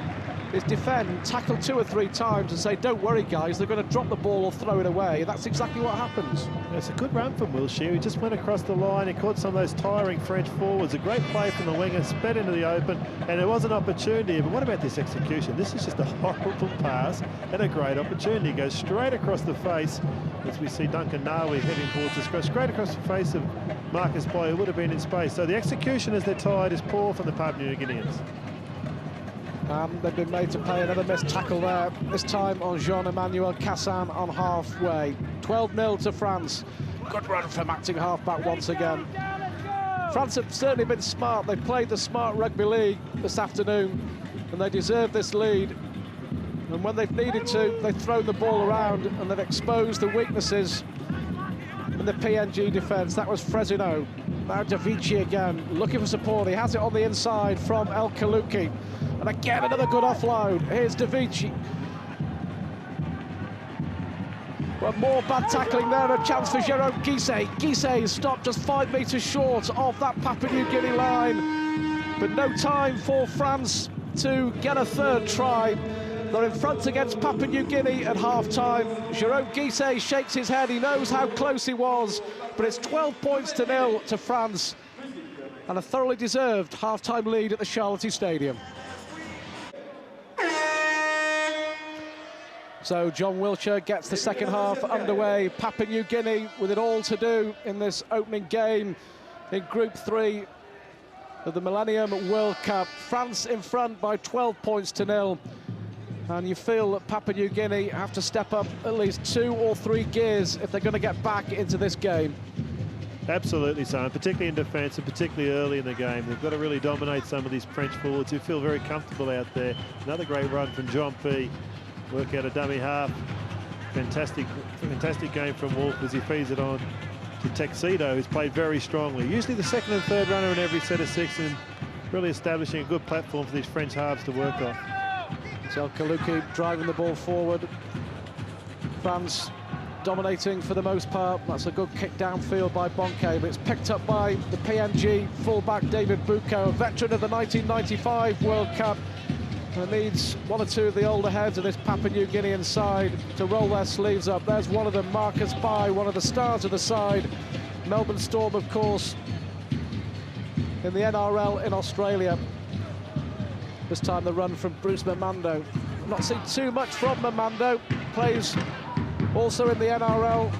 is defend, tackle 2 or 3 times and say, don't worry, guys, they're going to drop the ball or throw it away. That's exactly what happens. It's a good run from Wilshere. He just went across the line and caught some of those tiring French forwards. A great play from the winger, sped into the open, and there was an opportunity. But what about this execution? This is just a horrible pass and a great opportunity. He goes straight across the face, as we see Duncan Nawi heading towards the scratch, straight across the face of Marcus Bai, who would have been in space. So the execution as they're tired is poor from the Papua New Guineans. They've been made to pay another missed tackle there, this time on Jean-Emmanuel Cassan on halfway. 12-0 to France. Good run from acting halfback once again. France have certainly been smart. They've played the smart rugby league this afternoon, and they deserve this lead. And when they've needed to, they've thrown the ball around and they've exposed the weaknesses in the PNG defence. That was Fresino. Now Davici again, looking for support. He has it on the inside from El Kaluki. And again, another good offload. Here's Davici. But more bad tackling there, a chance for Jerome Guisset. Guisset stopped just 5 metres short of that Papua New Guinea line. But no time for France to get a third try. They're in front against Papua New Guinea at half-time. Jerome Guisset shakes his head. He knows how close he was. But it's 12 points to 0 to France. And a thoroughly deserved half-time lead at the Charlotte Stadium. So John Wiltshire gets the second half underway. Papua New Guinea with it all to do in this opening game in Group 3 of the Millennium World Cup. France in front by 12 points to 0. And you feel that Papua New Guinea have to step up at least 2 or 3 gears if they're going to get back into this game. Absolutely so, and particularly in defence and particularly early in the game. They've got to really dominate some of these French forwards who feel very comfortable out there. Another great run from John P. Work out a dummy half. Fantastic game from Wolf as he feeds it on to Tuxedo, who's played very strongly. Usually the second and third runner in every set of 6, and really establishing a good platform for these French halves to work off. So Kaluki driving the ball forward. France dominating for the most part. That's a good kick downfield by Bonke, but it's picked up by the PNG fullback David Bucco, a veteran of the 1995 World Cup. And it needs 1 or 2 of the older heads of this Papua New Guinean side to roll their sleeves up. There's one of them, Marcus Pai, one of the stars of the side. Melbourne Storm, of course, in the NRL in Australia. This time the run from Bruce Mamando. Not seen too much from Mamando. Plays also in the NRL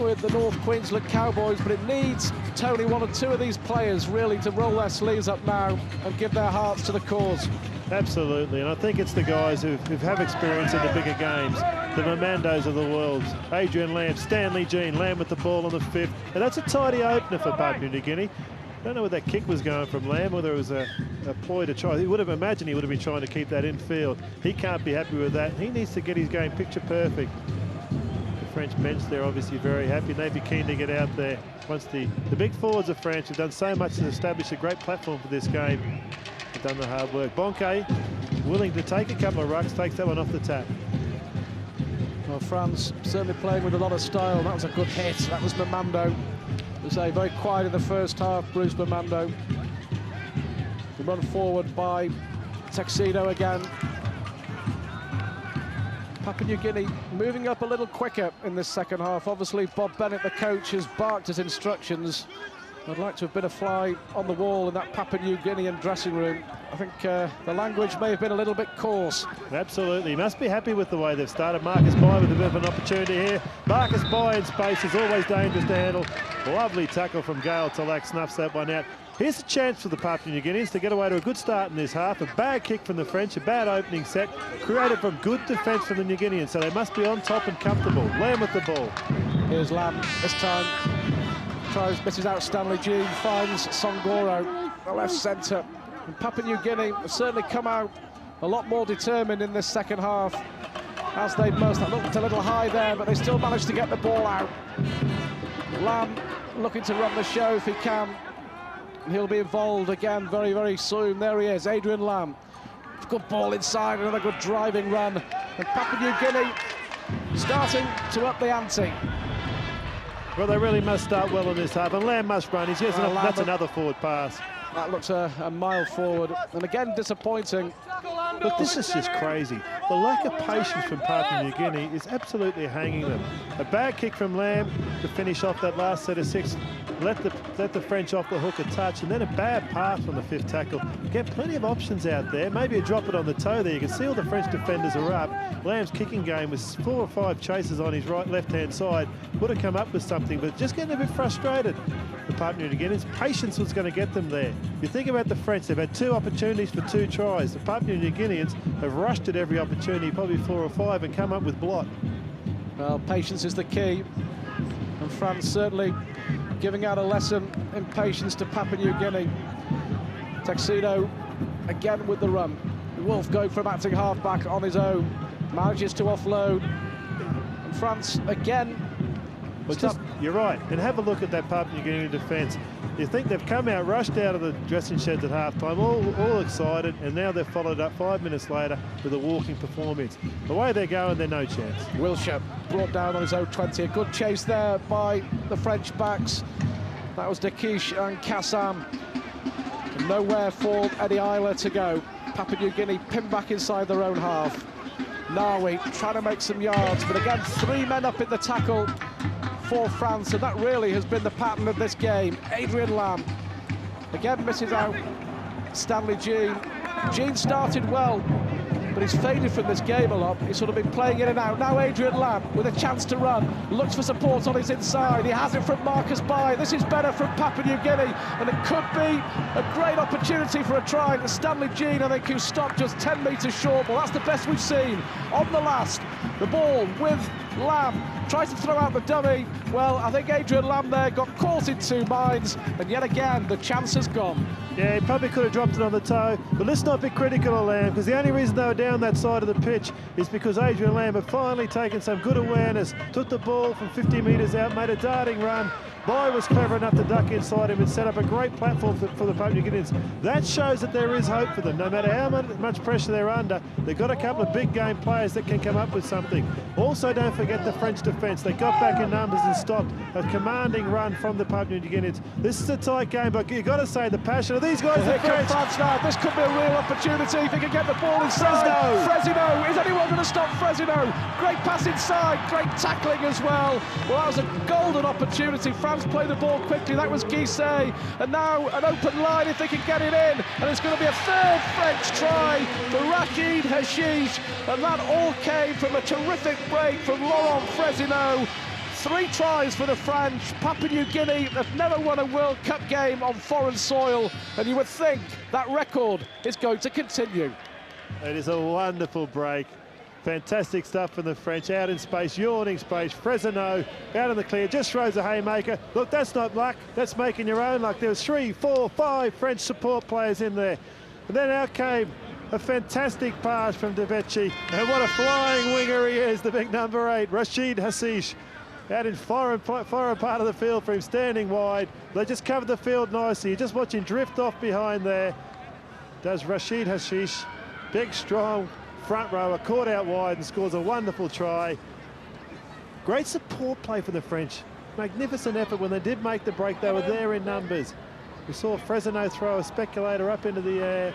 with the North Queensland Cowboys, but it needs Tony 1 or 2 of these players really to roll their sleeves up now and give their hearts to the cause. Absolutely, and I think it's the guys who have experience in the bigger games, the Mamandos of the world. Adrian Lamb, Stanley Jean, Lamb with the ball on the 5th, and that's a tidy opener for Papua New Guinea. Don't know where that kick was going from Lamb, whether it was a ploy to try. He would have imagined he would have been trying to keep that infield. He can't be happy with that. He needs to get his game picture perfect. The French bench, they're obviously very happy. They'd be keen to get out there once the big forwards of France have done so much to establish a great platform for this game. They've done the hard work. Bonke, willing to take a couple of rucks, takes that one off the tap. Well, France certainly playing with a lot of style. That was a good hit. That was Mamando. Very quiet in the first half, Bruce Mamando. The run forward by Tuxedo again. Papua New Guinea moving up a little quicker in this second half. Obviously, Bob Bennett, the coach, has barked his instructions. I'd like to have been a fly on the wall in that Papua New Guinean dressing room. I think the language may have been a little bit coarse. Absolutely. He must be happy with the way they've started. Marcus Pai with a bit of an opportunity here. Marcus Pai in space is always dangerous to handle. Lovely tackle from Gail Talak, snuffs that one out. Here's a chance for the Papua New Guineans to get away to a good start in this half. A bad kick from the French, a bad opening set, created from good defence from the New Guineans, so they must be on top and comfortable. Lamb with the ball. Here's Lamb, this time tries, misses out Stanley Jean, finds Songoro, the left centre. And Papua New Guinea have certainly come out a lot more determined in this second half, as they must. That looked a little high there, but they still managed to get the ball out. Lamb looking to run the show if he can. And he'll be involved again very, very soon. There he is, Adrian Lamb. Good ball inside, another good driving run. And Papua New Guinea starting to up the ante. Well, they really must start well in this half, and Lamb must run. He's just that's another forward pass. That looks a mile forward, and again disappointing. Look, this is just crazy. The lack of patience from Papua New Guinea is absolutely hanging them. A bad kick from Lamb to finish off that last set of 6. Let the French off the hook a touch, and then a bad pass from the 5th tackle. Get plenty of options out there. Maybe a drop it on the toe there. You can see all the French defenders are up. Lamb's kicking game was 4 or 5 chases on his left-hand side. Would have come up with something, but just getting a bit frustrated. the Papua New Guineans. Patience was going to get them there. You think about the French, they've had 2 opportunities for 2 tries. The Papua New Guineans have rushed at every opportunity, probably 4 or 5, and come up with blot. Well, patience is the key, and France certainly giving out a lesson in patience to Papua New Guinea. Tuxedo again with the run. Wolf going from acting halfback on his own, manages to offload, and France again. Well, you're right, and have a look at that Papua New Guinea defence. You think they've come out, rushed out of the dressing sheds at half-time, all excited, and now they've followed up 5 minutes later with a walking performance. The way they're going, they're no chance. Wilshire brought down on his own 20. A good chase there by the French backs. That was Dakish and Kassam. And nowhere for Eddie Isla to go. Papua New Guinea pinned back inside their own half. Nawi trying to make some yards, but again, 3 men up in the tackle for France, and that really has been the pattern of this game. Adrian Lamb again misses out. Stanley Jean started well, but he's faded from this game a lot. He's sort of been playing in and out. Now Adrian Lamb with a chance to run, looks for support on his inside. He has it from Marcus Bai. This is better from Papua New Guinea, and it could be a great opportunity for a try. Stanley Jean, I think, who stopped just 10 metres short. Well, that's the best we've seen. On the last, the ball with Lamb, tries to throw out the dummy. Well, I think Adrian Lamb there got caught in 2 minds, and yet again, the chance has gone. Yeah, he probably could have dropped it on the toe, but let's not be critical of Lamb, because the only reason they were down that side of the pitch is because Adrian Lamb had finally taken some good awareness, took the ball from 50 metres out, made a darting run. Bai was clever enough to duck inside him and set up a great platform for the Papua New Guineans. That shows that there is hope for them. No matter how much pressure they're under, they've got a couple of big game players that can come up with something. Also, don't forget the French defence. They got back in numbers and stopped a commanding run from the Papua New Guineans. This is a tight game, but you've got to say the passion of these guys. Here comes France now. This could be a real opportunity if he can get the ball inside. Frezino. Is anyone going to stop Frezino? Great pass inside. Great tackling as well. Well, that was a golden opportunity. France play the ball quickly. That was Guisset, and now an open line if they can get it in, and it's going to be a 3rd French try for Rachid Hashish, and that all came from a terrific break from Laurent Frezino. 3 tries for the French. Papua New Guinea have never won a World Cup game on foreign soil, and you would think that record is going to continue. It is a wonderful break. Fantastic stuff from the French, out in space, yawning space. Frezino out in the clear, just throws a haymaker. Look, that's not luck, that's making your own luck. There was 3, 4, 5 French support players in there. And then out came a fantastic pass from Devechi. And what a flying winger he is, the big number 8, Rachid Hashish. Out in foreign part of the field for him, standing wide. They just covered the field nicely. You just watch him drift off behind there. Does Rachid Hashish, big, strong front rower, caught out wide and scores a wonderful try. Great support play for the French. Magnificent effort when they did make the break. They were there in numbers. We saw Frezino throw a speculator up into the air.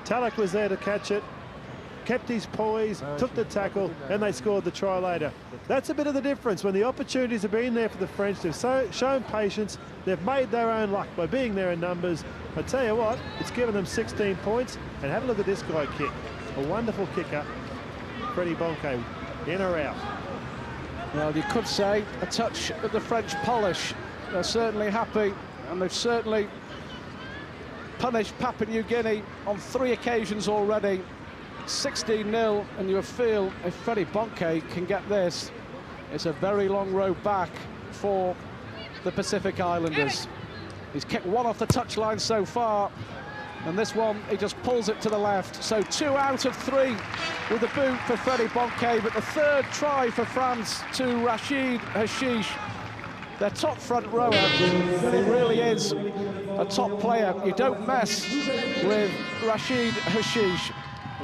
Talek was there to catch it, kept his poise, took the tackle, and they scored the try later. That's a bit of the difference. When the opportunities have been there for the French, they've shown patience, they've made their own luck by being there in numbers. I tell you what, it's given them 16 points, and have a look at this guy kick. A wonderful kicker, Freddie Bonke, in or out. Well, you could say a touch of the French polish. They're certainly happy, and they've certainly punished Papua New Guinea on 3 occasions already. 16-0, and you feel if Freddie Bonke can get this, it's a very long road back for the Pacific Islanders. He's kicked 1 off the touchline so far, and this one, he just pulls it to the left. So 2 out of 3 with the boot for Freddie Bonke, but the 3rd try for France to Rachid Hashish, their top front rower, and he really is a top player. You don't mess with Rachid Hashish.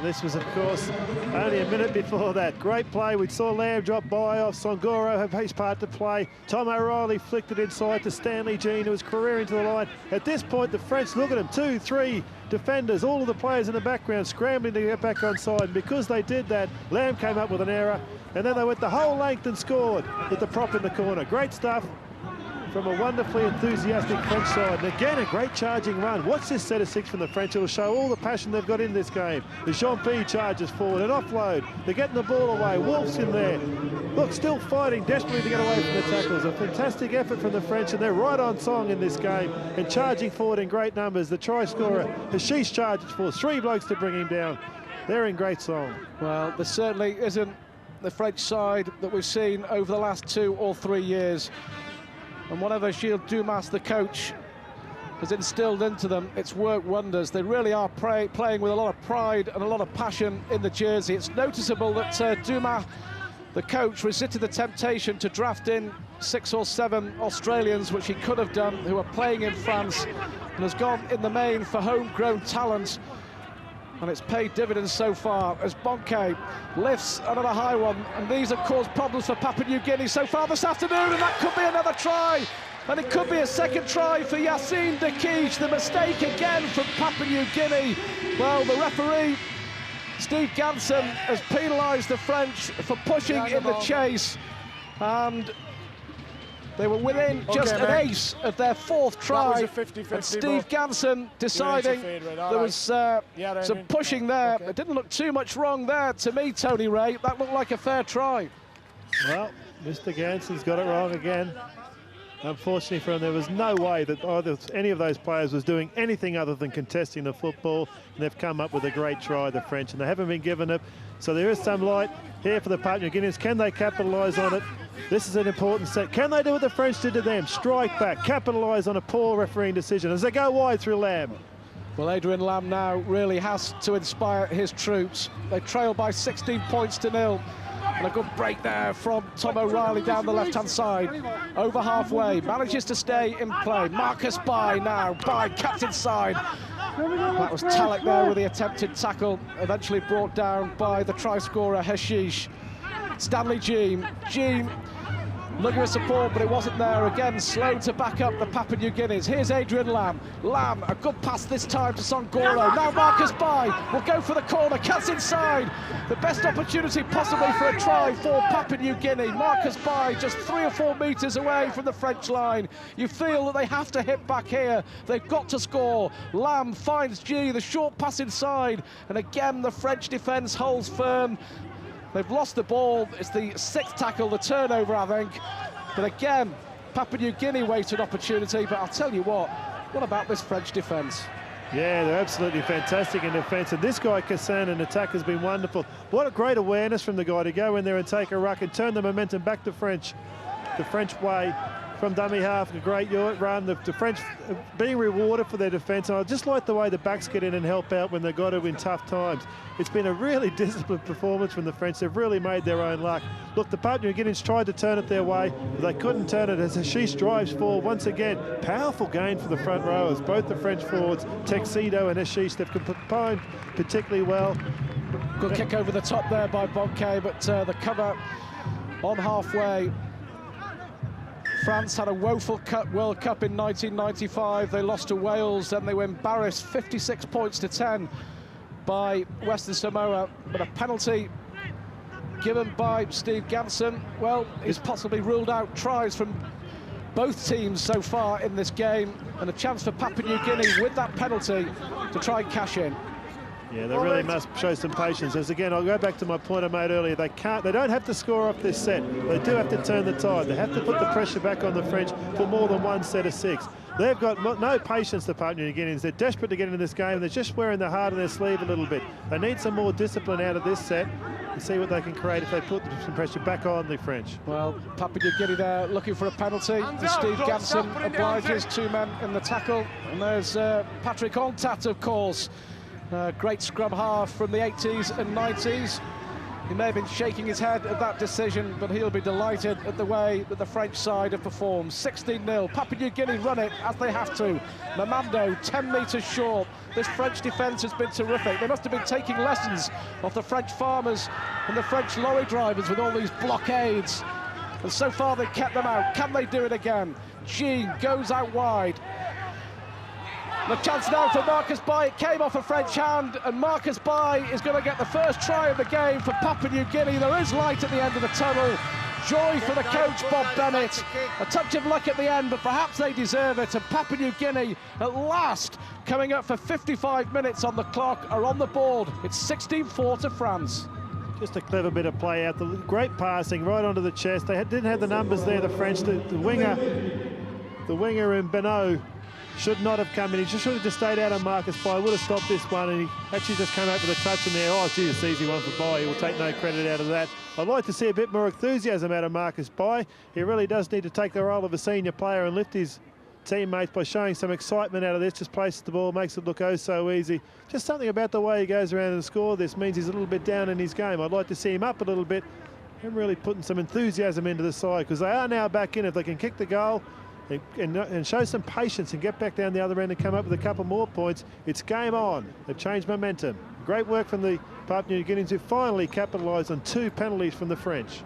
This was, of course, only a minute before that. Great play. We saw Lamb drop by off. Songoro have his part to play. Tom O'Reilly flicked it inside to Stanley Jean, who was careering to the line. At this point, the French, look at them, 2, 3 defenders, all of the players in the background scrambling to get back onside. And because they did that, Lamb came up with an error, and then they went the whole length and scored with the prop in the corner. Great stuff from a wonderfully enthusiastic French side. And again, a great charging run. Watch this set of 6 from the French. It will show all the passion they've got in this game. The Jean-P charges forward, an offload. They're getting the ball away. Wolf's in there. Look, still fighting desperately to get away from the tackles. A fantastic effort from the French, and they're right on song in this game and charging forward in great numbers. The try scorer, Hashish, charges forward. 3 blokes to bring him down. They're in great song. Well, there certainly isn't the French side that we've seen over the last 2 or 3 years. And whatever Gilles Dumas, the coach, has instilled into them, it's worked wonders. They really are playing with a lot of pride and a lot of passion in the jersey. It's noticeable that Dumas, the coach, resisted the temptation to draft in 6 or 7 Australians, which he could have done, who are playing in France, and has gone in the main for homegrown talent. And it's paid dividends so far as Bonke lifts another high one, and these have caused problems for Papua New Guinea so far this afternoon, and that could be another try, and it could be a second try for Yassine Dekij. The mistake again from Papua New Guinea. Well, the referee, Steve Ganson, has penalised the French for pushing in the chase, and they were within just an ace of their 4th try. And Steve Ganson deciding there was some pushing there. It didn't look too much wrong there to me, Tony Ray. That looked like a fair try. Well, Mr. Ganson's got it wrong again. Unfortunately for him, there was no way that either any of those players was doing anything other than contesting the football, and they've come up with a great try, the French, and they haven't been given it. So there is some light here for the Papua New Guineans. Can they capitalise on it? This is an important set. Can they do what the French did to them? Strike back, capitalise on a poor refereeing decision as they go wide through Lamb. Well, Adrian Lamb now really has to inspire his troops. They trail by 16 points to 0. And a good break there from Tom O'Reilly down the left-hand side. Over halfway, manages to stay in play. Marcus Bai now, Bai cuts inside. That was Talek there with the attempted tackle, eventually brought down by the try scorer, Hashish. Stanley Jean looking for support, but it wasn't there. Again, slow to back up the Papua New Guineas. Here's Adrian Lamb. Lamb, a good pass this time to Songoro. Now Marcus Bai will go for the corner, cuts inside. The best opportunity possibly for a try for Papua New Guinea. Marcus Bai just 3 or 4 metres away from the French line. You feel that they have to hit back here. They've got to score. Lamb finds G, the short pass inside. And again, the French defence holds firm. They've lost the ball. It's the 6th tackle, the turnover, I think. But again, Papua New Guinea wasted opportunity. But I'll tell you what about this French defence? Yeah, they're absolutely fantastic in defence. And this guy, Kassan, in attack has been wonderful. What a great awareness from the guy to go in there and take a ruck and turn the momentum back to the French way. From dummy half, a great run. The French being rewarded for their defence. And I just like the way the backs get in and help out when they've got to in tough times. It's been a really disciplined performance from the French. They've really made their own luck. Look, the Papua New Guineans tried to turn it their way, but they couldn't turn it as Hashish drives forward. Once again, powerful gain for the front rowers. Both the French forwards, Tuxedo and Hashish, they've combined particularly well. Good kick over the top there by Bonke, but the cover on halfway. France had a woeful World Cup in 1995. They lost to Wales, then they were embarrassed 56 points to 10 by Western Samoa. But a penalty given by Steve Ganson, well, he's possibly ruled out tries from both teams so far in this game, and a chance for Papua New Guinea with that penalty to try and cash in. Yeah, they really must show some patience. As again, I'll go back to my point I made earlier. They don't have to score off this set. They do have to turn the tide. They have to put the pressure back on the French for more than one set of 6. They've got no patience, the Papua New Guineans. They're desperate to get into this game. They're just wearing the heart of their sleeve a little bit. They need some more discipline out of this set and see what they can create if they put some pressure back on the French. Well, Papua New Guinea there looking for a penalty. And Steve Ganson obliges 2 men in the tackle. And there's Patrick Ontat, of course. Great scrum half from the 80s and 90s. He may have been shaking his head at that decision, but he'll be delighted at the way that the French side have performed. 16-0. Papua New Guinea run it as they have to. Mamando 10 metres short. This French defence has been terrific. They must have been taking lessons off the French farmers and the French lorry drivers with all these blockades. And so far they've kept them out. Can they do it again? Jean goes out wide. The chance now for Marcus Bai. It came off a French hand, and Marcus Bai is going to get the first try of the game for Papua New Guinea. There is light at the end of the tunnel. Joy for the coach, Bob Bennett. A touch of luck at the end, but perhaps they deserve it. And Papua New Guinea, at last, coming up for 55 minutes on the clock, are on the board. It's 16-4 to France. Just a clever bit of play out. The great passing right onto the chest. They didn't have the numbers there, the French. The winger in Beno should not have come in. He should have just stayed out on Marcus Bai. Would have stopped this one, and he actually just came out with a touch in there. Oh, gee, it's an easy one for Bai. He will take no credit out of that. I'd like to see a bit more enthusiasm out of Marcus Bai. He really does need to take the role of a senior player and lift his teammates by showing some excitement out of this. Just places the ball, makes it look oh so easy. Just something about the way he goes around and scores this means he's a little bit down in his game. I'd like to see him up a little bit and really putting some enthusiasm into the side, because they are now back in. If they can kick the goal and show some patience and get back down the other end and come up with a couple more points, it's game on. They've changed momentum. Great work from the Papua New Guineans, who finally capitalised on 2 penalties from the French.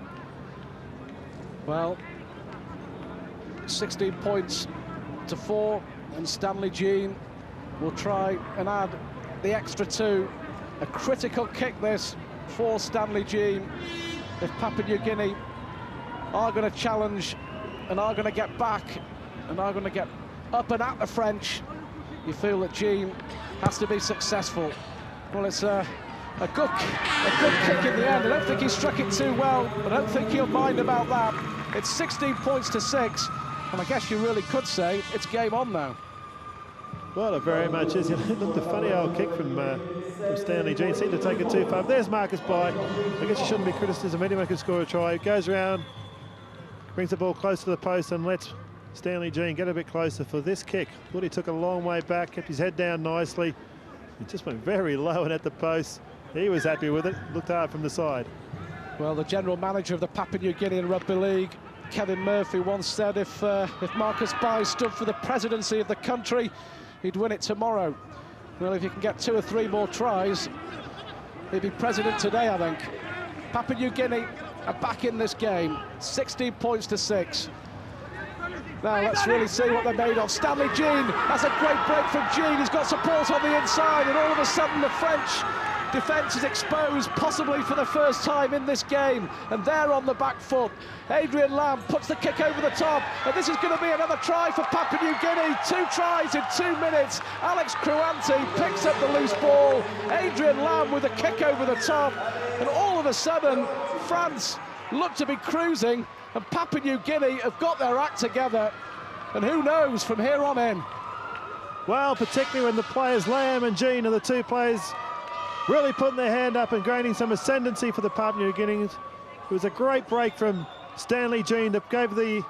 Well, 16 points to 4, and Stanley Jean will try and add the extra 2. A critical kick this for Stanley Jean. If Papua New Guinea are going to challenge and are going to get back and are going to get up and at the French, you feel that Jean has to be successful. Well, it's a good kick in the end. I don't think he struck it too well, but I don't think he'll mind about that. It's 16 points to 6, and I guess you really could say it's game on now. Well, it very much is. Look, a funny old kick from Stanley Jean. Seemed to take it too far. There's Marcus Bai. I guess you shouldn't be criticism. Anyone can score a try. He goes around, brings the ball close to the post, and lets Stanley Jean get a bit closer for this kick. Thought he took a long way back, kept his head down nicely. He just went very low and at the post. He was happy with it. Looked hard from the side. Well, the general manager of the Papua New Guinea Rugby League, Kevin Murphy, once said if Marcus Bai stood for the presidency of the country, he'd win it tomorrow. Well, if he can get 2 or 3 more tries, he'd be president today, I think. Papua New Guinea are back in this game, 16 points to 6. Now let's really see what they're made of. Stanley Jean, that's a great break from Jean. He's got support on the inside, and all of a sudden the French defence is exposed, possibly for the first time in this game, and they're on the back foot. Adrian Lamb puts the kick over the top, and this is going to be another try for Papua New Guinea. 2 tries in 2 minutes. Alex Kruanti picks up the loose ball. Adrian Lamb with a kick over the top, and all of a sudden France look to be cruising, and Papua New Guinea have got their act together, and who knows from here on in. Well, particularly when the players Lamb and Jean are the 2 players really putting their hand up and gaining some ascendancy for the Papua New Guineans. It was a great break from Stanley Jean that gave the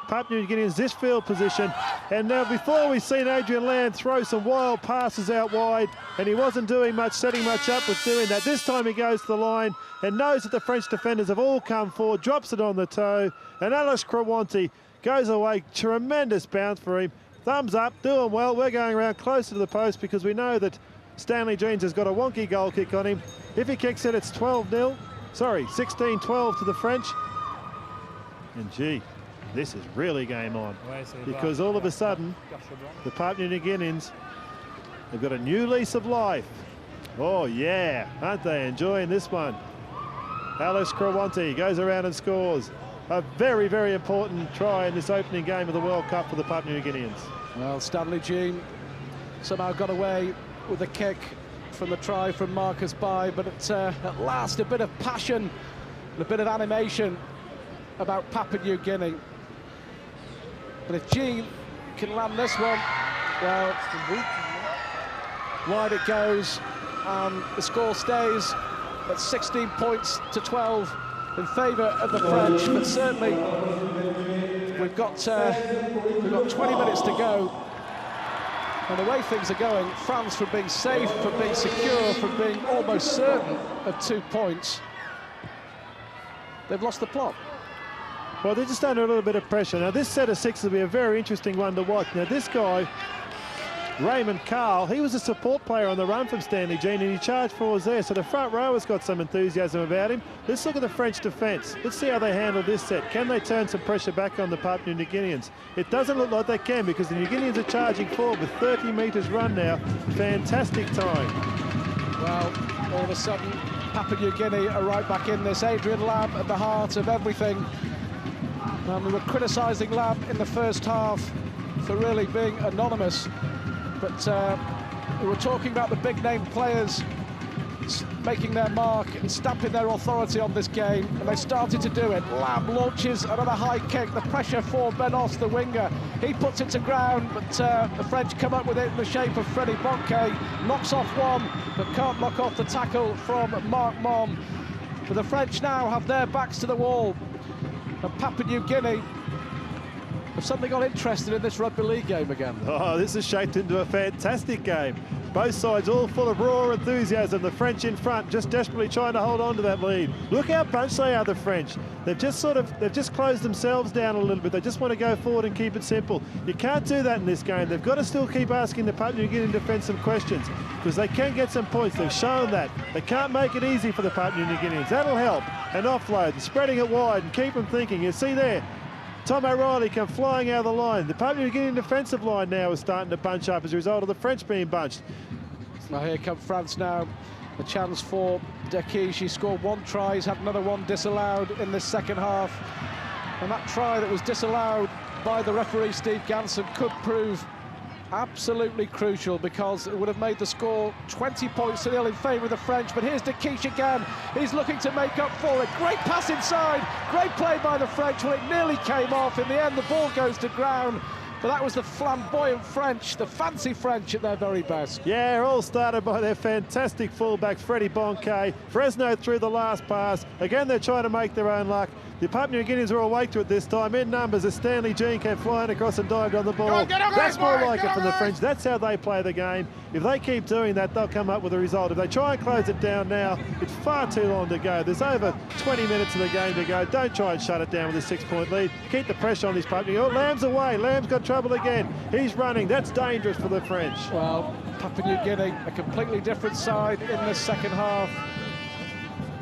Papua New Guineans this field position. And now before we've seen Adrian Lamb throw some wild passes out wide, and he wasn't doing much, setting much up with doing that. This time he goes to the line and knows that the French defenders have all come forward, drops it on the toe, and Alex Kruanti goes away. Tremendous bounce for him. Thumbs up, doing well. We're going around closer to the post because we know that Stanley Jeans has got a wonky goal kick on him. If he kicks it, it's 12-0. Sorry, 16-12 to the French. And gee, this is really game on, because all of a sudden the Papua New Guineans have got a new lease of life. Oh yeah, aren't they enjoying this one? Alex Kruanti goes around and scores a very, very important try in this opening game of the World Cup for the Papua New Guineans. Well, Stanley Jean somehow got away with a kick from the try from Marcus Bai, but at last a bit of passion and a bit of animation about Papua New Guinea. But if Jean can land this one, well, wide it goes, and the score stays at 16 points to 12 in favour of the French. But certainly we've got 20 minutes to go. And the way things are going, France, from being safe, from being secure, from being almost certain of 2 points, they've lost the plot. Well, they're just under a little bit of pressure. Now, this set of 6 will be a very interesting one to watch. Now, this guy, Raymond Carl, he was a support player on the run from Stanley Jean, and he charged forwards there. So the front row has got some enthusiasm about him. Let's look at the French defence. Let's see how they handle this set. Can they turn some pressure back on the Papua New Guineans? It doesn't look like they can, because the New Guineans are charging forward with 30 metres run now. Fantastic time. Well, all of a sudden, Papua New Guinea are right back in this. Adrian Lamb at the heart of everything And we were criticising Lamb in the first half for really being anonymous, but we were talking about the big-name players making their mark and stamping their authority on this game, and they started to do it. Lamb launches another high kick, the pressure for Benos, the winger. He puts it to ground, but the French come up with it in the shape of Freddie Bonke, knocks off one, but can't knock off the tackle from Mark Mom. But the French now have their backs to the wall, and Papua New Guinea have suddenly got interested in this rugby league game again. Oh, this has shaped into a fantastic game. Both sides all full of raw enthusiasm. The French in front, just desperately trying to hold on to that lead. Look how bunched they are, the French. They've just closed themselves down a little bit. They just want to go forward and keep it simple. You can't do that in this game. They've got to still keep asking the Papua New Guinea defence some questions, because they can get some points. They've shown that. They can't make it easy for the Papua New Guineans. That'll help. And offload and spreading it wide and keep them thinking. You see there, Tom O'Reilly come flying out of the line. The Papua New Guinea defensive line now is starting to bunch up as a result of the French being bunched. Now here come France now. A chance for Dekish. He scored one try. He's had another one disallowed in this second half. And that try that was disallowed by the referee, Steve Ganson, could prove absolutely crucial, because it would have made the score 20 points to 0 in favour of the French. But here's Dekish again. He's looking to make up for it. Great pass inside. Great play by the French. Well, it nearly came off. In the end, the ball goes to ground. But that was the flamboyant French, the fancy French at their very best. Yeah, all started by their fantastic fullback, Freddie Bonke. Fresno through the last pass. Again, they're trying to make their own luck. The Papua New Guineans are awake to it this time. In numbers, as Stanley Jean came flying across and dived on the ball. That's more like it from the French. That's how they play the game. If they keep doing that, they'll come up with a result. If they try and close it down now, it's far too long to go. There's over 20 minutes of the game to go. Don't try and shut it down with a 6-point lead. Keep the pressure on this Papua. Oh, Lamb's away. Lamb's got trouble again. He's running. That's dangerous for the French. Well, Papua New Guinea, a completely different side in the second half.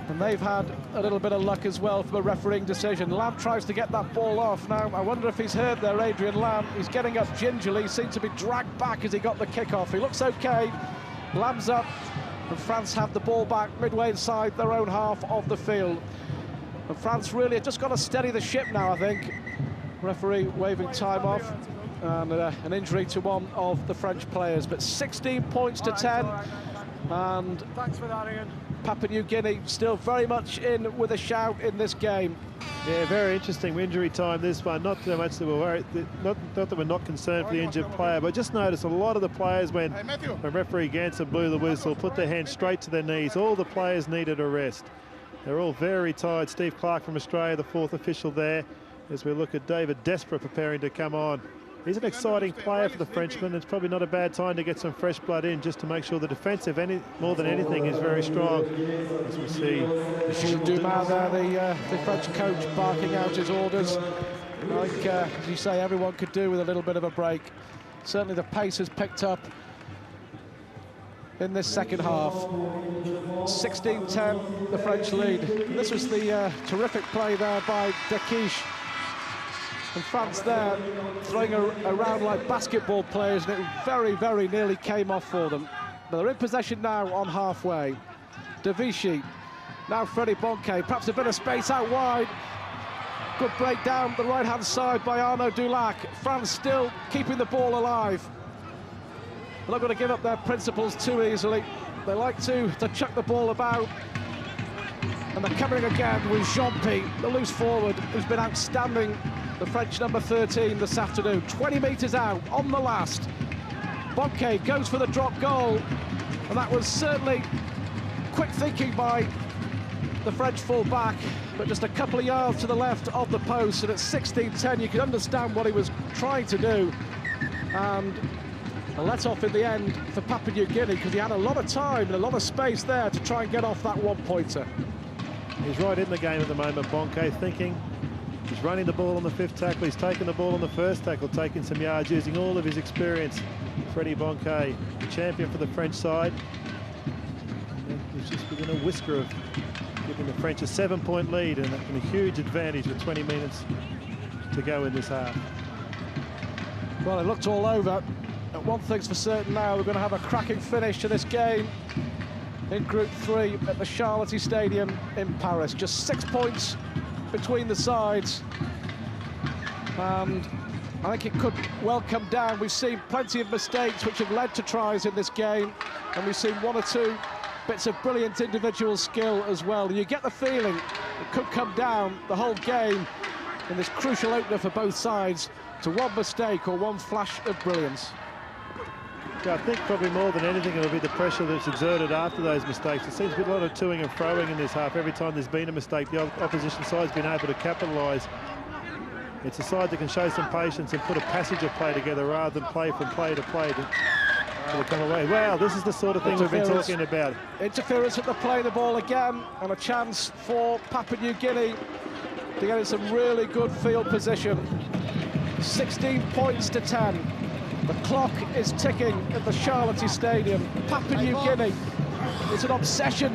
And they've had a little bit of luck as well from a refereeing decision. Lamb tries to get that ball off. Now, I wonder if he's heard there, Adrian Lamb. He's getting up gingerly. He seemed to be dragged back as he got the kick off. He looks okay. Lamb's up, and France have the ball back midway inside their own half of the field. And France really have just got to steady the ship now, I think. Referee waving time off. And an injury to one of the French players. But 16 points to 10. And Thanks for that, Ian. Papua New Guinea still very much in with a shout in this game. Yeah, very interesting injury time, this one. Not so much that we're worried, not that we're not concerned for the injured player, but just notice a lot of the players, when referee Ganson blew the whistle, put their hands straight to their knees. All the players needed a rest. They're all very tired. Steve Clark from Australia, the fourth official there, as we look at David Despra preparing to come on. He's an exciting player for the Frenchman. It's probably not a bad time to get some fresh blood in, just to make sure the defensive, more than anything, is very strong. As we see, Jules Dumas there, the French coach, barking out his orders. Like, as you say, everyone could do with a little bit of a break. Certainly the pace has picked up in this second half. 16-10, the French lead. And this was the terrific play there by Dekish. And France there throwing around like basketball players, and it very, very nearly came off for them. But they're in possession now on halfway. De Vichy, now Freddie Bonke, perhaps a bit of space out wide. Good break down the right-hand side by Arnaud Dulac. France still keeping the ball alive. They're not going to give up their principles too easily. They like to chuck the ball about. And they're coming again with Jean-Pi, the loose forward, who's been outstanding. The French number 13 this afternoon, 20 metres out on the last. Bonke goes for the drop goal, and that was certainly quick thinking by the French full-back, but just a couple of yards to the left of the post, and at 16-10 you can understand what he was trying to do. And a let-off in the end for Papua New Guinea, because he had a lot of time and a lot of space there to try and get off that one-pointer. He's right in the game at the moment, Bonke, thinking. He's running the ball on the fifth tackle. He's taking the ball on the first tackle, taking some yards, using all of his experience. Freddie Bonke, the champion for the French side. He's just within a whisker of giving the French a 7-point lead and a huge advantage with 20 minutes to go in this half. Well, it looked all over. And one thing's for certain now, we're going to have a cracking finish to this game in Group 3 at the Charlotte Stadium in Paris. Just 6 points between the sides. And I think it could well come down. We've seen plenty of mistakes which have led to tries in this game, and we've seen one or two bits of brilliant individual skill as well. You get the feeling it could come down the whole game in this crucial opener for both sides to one mistake or one flash of brilliance. Yeah, I think probably more than anything it'll be the pressure that's exerted after those mistakes. It seems to be a lot of toing and froing in this half. Every time there's been a mistake, the opposition side's been able to capitalise. It's a side that can show some patience and put a passage of play together rather than play from play to play to come away. Wow, this is the sort of thing we've been talking about. Interference at the play of the ball again, and a chance for Papua New Guinea to get in some really good field position. 16 points to 10. The clock is ticking at the Charlotte Stadium. Papua New Guinea, it's an obsession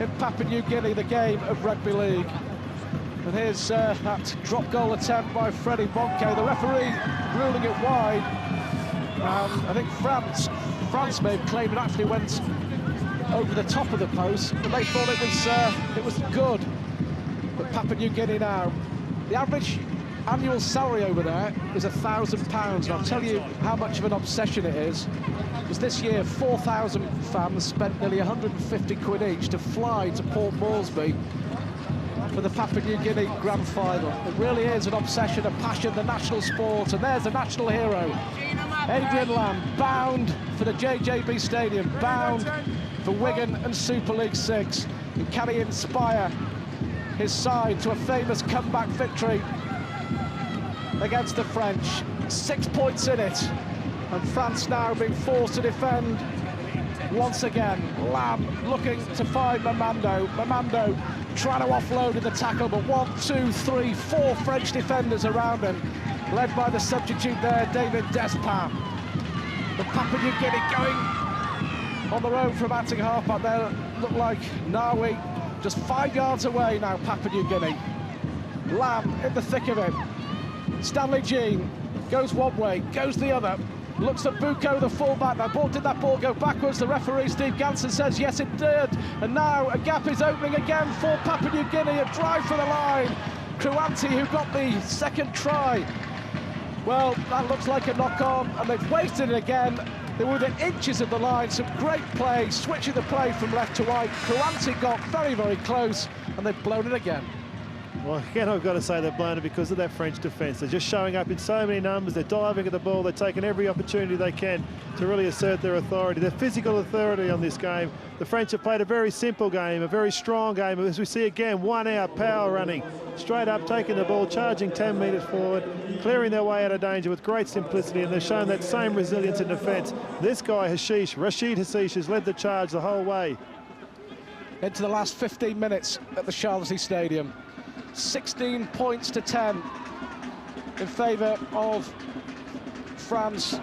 in Papua New Guinea, the game of rugby league. And here's that drop goal attempt by Freddie Bonke. The referee ruling it wide. I think France may have claimed it actually went over the top of the post, but they thought it was good. But Papua New Guinea now, the average annual salary over there is £1,000, and I'll tell you how much of an obsession it is. Because this year 4,000 fans spent nearly 150 quid each to fly to Port Moresby for the Papua New Guinea Grand Final. It really is an obsession, a passion, the national sport, and there's a national hero. Adrian Lamb, bound for the JJB Stadium, bound for Wigan and Super League 6. And can he inspire his side to a famous comeback victory against the French? 6 points in it, and France now being forced to defend once again. Lamb looking to find Mamando. Mamando trying to offload in the tackle, but 1, 2, 3, 4 French defenders around him, led by the substitute there, David Despard. The Papua New Guinea going on their own from acting half-back there. Look like Nawi just 5 yards away now, Papua New Guinea. Lamb in the thick of it. Stanley Jean goes one way, goes the other, looks at Buko, the fullback. Now, did that ball go backwards? The referee, Steve Ganson, says yes, it did. And now a gap is opening again for Papua New Guinea. A drive for the line. Kruanti, who got the second try. Well, that looks like a knock-on, and they've wasted it again. They were within inches of the line. Some great play, switching the play from left to right. Kruanti got very, very close, and they've blown it again. Well, again, I've got to say they've blown it because of that French defence. They're just showing up in so many numbers. They're diving at the ball. They're taking every opportunity they can to really assert their authority, their physical authority on this game. The French have played a very simple game, a very strong game. As we see again, 1 out, power running, straight up, taking the ball, charging 10 metres forward, clearing their way out of danger with great simplicity, and they've shown that same resilience in defence. This guy, Rashid Hashish, has led the charge the whole way. Into the last 15 minutes at the Charlotte Stadium. 16 points to 10 in favour of France.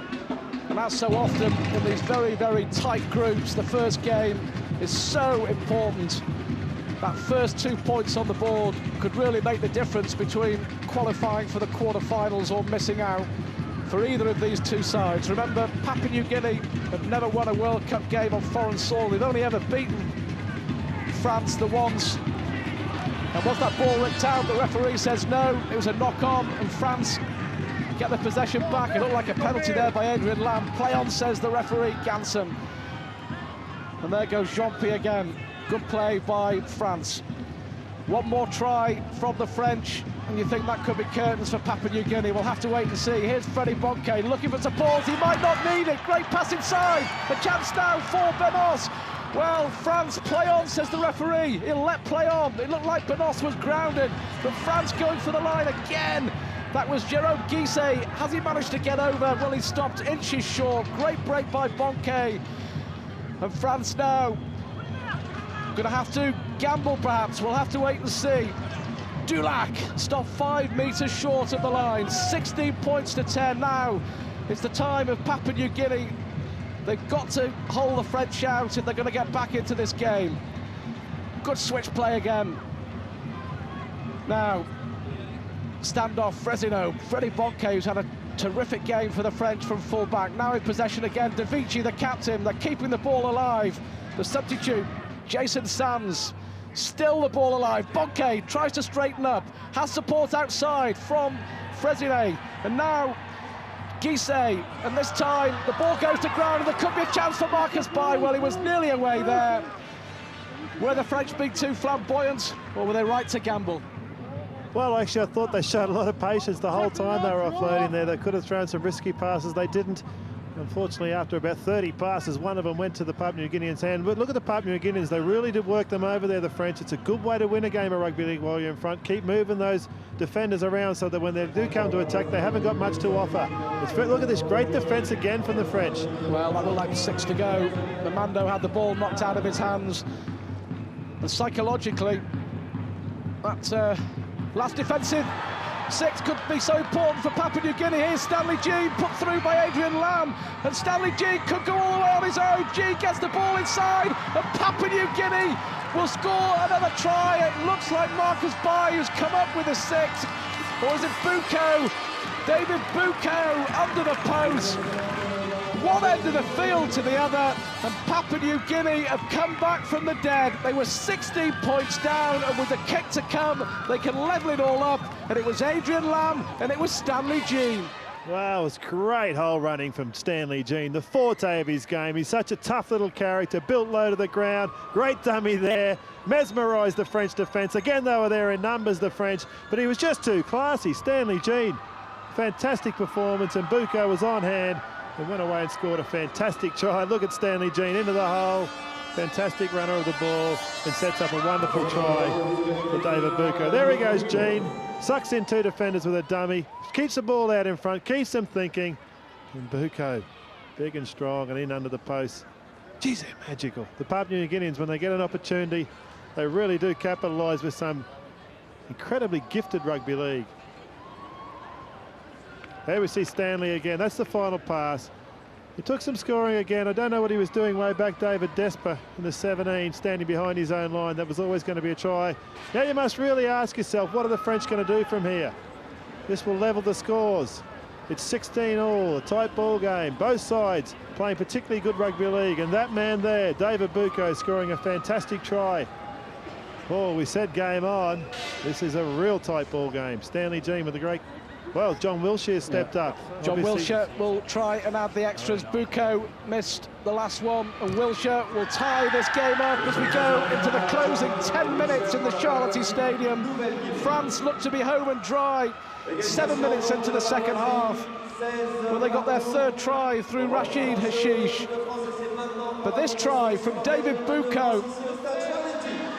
And as so often in these very, very tight groups, the first game is so important. That first 2 points on the board could really make the difference between qualifying for the quarterfinals or missing out for either of these two sides. Remember, Papua New Guinea have never won a World Cup game on foreign soil. They've only ever beaten France the once. And was that ball ripped out? The referee says no, it was a knock-on, and France get the possession back. It looked like a penalty there by Adrian Lamb. Play on, says the referee, Ganson. And there goes Jean-Pierre again. Good play by France. One more try from the French, and you think that could be curtains for Papua New Guinea. We'll have to wait and see. Here's Freddie Bonke looking for support. He might not need it. Great pass inside. A chance now for Benos. Well, France, play on, says the referee. He'll let play on. It looked like Benos was grounded, but France going for the line again. That was Jerome Guisset. Has he managed to get over? Well, he stopped inches short. Great break by Bonke. And France now going to have to gamble, perhaps. We'll have to wait and see. Dulac stopped 5 metres short of the line. 16 points to 10 now. It's the time of Papua New Guinea. They've got to hold the French out if they're going to get back into this game. Good switch play again. Now, standoff, Fresino. Freddie Bonke, who's had a terrific game for the French from full-back. Now in possession again, De Vici, the captain. They're keeping the ball alive. The substitute, Jason Sands, Still the ball alive. Bonke tries to straighten up. Has support outside from Frezine. And now Guisset. And this time the ball goes to ground and there could be a chance for Marcus Bai. Well, he was nearly away there. Were the French being too flamboyant, or were they right to gamble? Well, actually, I thought they showed a lot of patience the whole time they were offloading there. They could have thrown some risky passes. They didn't. Unfortunately, after about 30 passes, one of them went to the Papua New Guineans' hand. But look at the Papua New Guineans. They really did work them over there, the French. It's a good way to win a game of rugby league while you're in front. Keep moving those defenders around so that when they do come to attack, they haven't got much to offer. Look at this great defence again from the French. Well, that looked like 6 to go. The Mando had the ball knocked out of his hands. And psychologically, that last defensive 6 could be so important for Papua New Guinea. Here's Stanley Jean, put through by Adrian Lamb, and Stanley Jean could go all the way on his own. Jean gets the ball inside, and Papua New Guinea will score another try. It looks like Marcus Bai who's come up with a 6, or is it Bucco? David Bucco under the post. One end of the field to the other, and Papua New Guinea have come back from the dead. They were 16 points down, and with the kick to come, they can level it all up. And it was Adrian Lamb, and it was Stanley Jean. Wow, it was great hole running from Stanley Jean, the forte of his game. He's such a tough little character, built low to the ground, great dummy there, mesmerised the French defence. Again, they were there in numbers, the French, but he was just too classy. Stanley Jean, fantastic performance, and Bucco was on hand. He went away and scored a fantastic try. Look at Stanley Jean into the hole. Fantastic runner of the ball and sets up a wonderful try for David Bucco. There he goes, Jean. Sucks in 2 defenders with a dummy. Keeps the ball out in front, keeps them thinking. And Bucco, big and strong and in under the post. Geez, they're magical. The Papua New Guineans, when they get an opportunity, they really do capitalise with some incredibly gifted rugby league. There we see Stanley again. That's the final pass. He took some scoring again. I don't know what he was doing way back. David Desper in the 17, standing behind his own line. That was always going to be a try. Now you must really ask yourself, what are the French going to do from here? This will level the scores. It's 16-all, a tight ball game. Both sides playing particularly good rugby league. And that man there, David Bucco, scoring a fantastic try. Oh, we said game on. This is a real tight ball game. Stanley Jean with a great... Well, John Wilshere stepped up. John Wilshere will try and add the extras. Bucco missed the last one, and Wilshere will tie this game up as we go into the closing 10 minutes in the Charlotte Stadium. France look to be home and dry 7 minutes into the second half, when they got their 3rd try through Rashid Hashish. But this try from David Bucco,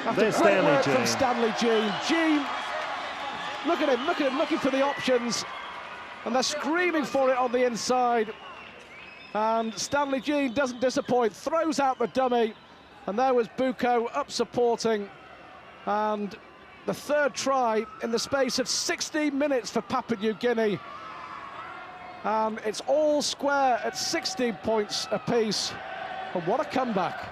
after great work from Stanley Jean. Jean, look at him looking for the options, and they're screaming for it on the inside. And Stanley Jean doesn't disappoint, throws out the dummy, and there was Bucco up supporting. And the 3rd try in the space of 16 minutes for Papua New Guinea. And it's all square at 16 points apiece. And what a comeback.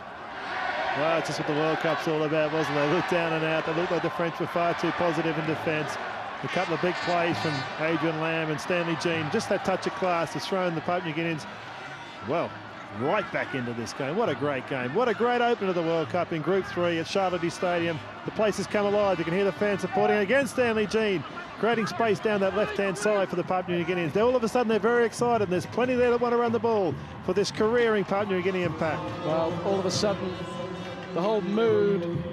Well, it's just what the World Cup's all about, wasn't it? They looked down and out. They looked like the French were far too positive in defence. A couple of big plays from Adrian Lamb and Stanley Jean. Just that touch of class has thrown the Papua New Guineans, well, right back into this game. What a great game. What a great opener of the World Cup in Group 3 at Charlotte Stadium. The place has come alive. You can hear the fans supporting against Stanley Jean, creating space down that left-hand side for the Papua New Guineans. All of a sudden, they're very excited. And there's plenty there that want to run the ball for this careering Papua New Guinean pack. Well, all of a sudden, the whole mood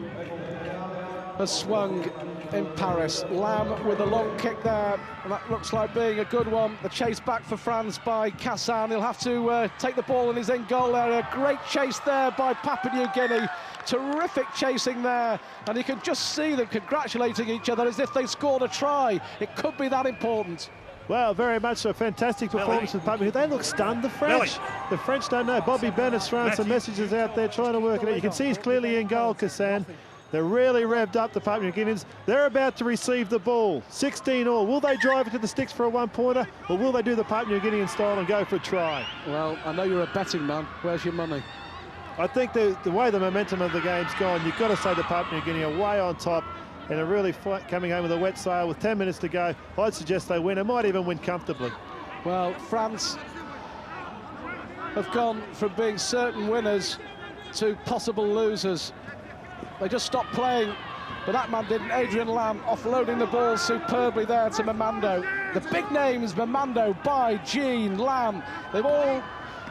has swung in Paris. Lamb with a long kick there, and that looks like being a good one. The chase back for France by Cassan. He'll have to take the ball in his in goal area. Great chase there by Papua New Guinea. Terrific chasing there, and you can just see them congratulating each other as if they scored a try. It could be that important. Well, very much so. Fantastic performance with Papua. They look stunned, the French. The French don't know. Bobby Bennett's throwing some messages out there, trying to work it out. You can see he's clearly in goal, Cassan. They're really revved up, the Papua New Guineans. They're about to receive the ball. 16-all. Will they drive it to the sticks for a 1-pointer, or will they do the Papua New Guinean style and go for a try? Well, I know you're a betting man. Where's your money? I think the way the momentum of the game's gone, you've got to say the Papua New Guinea are way on top and are really coming home with a wet sail with 10 minutes to go. I'd suggest they win. They might even win comfortably. Well, France have gone from being certain winners to possible losers They just stopped playing, but that man didn't. Adrian Lamb offloading the ball superbly there to Mamando. The big names, Mamando, Bai, Jean, Lamb, they've all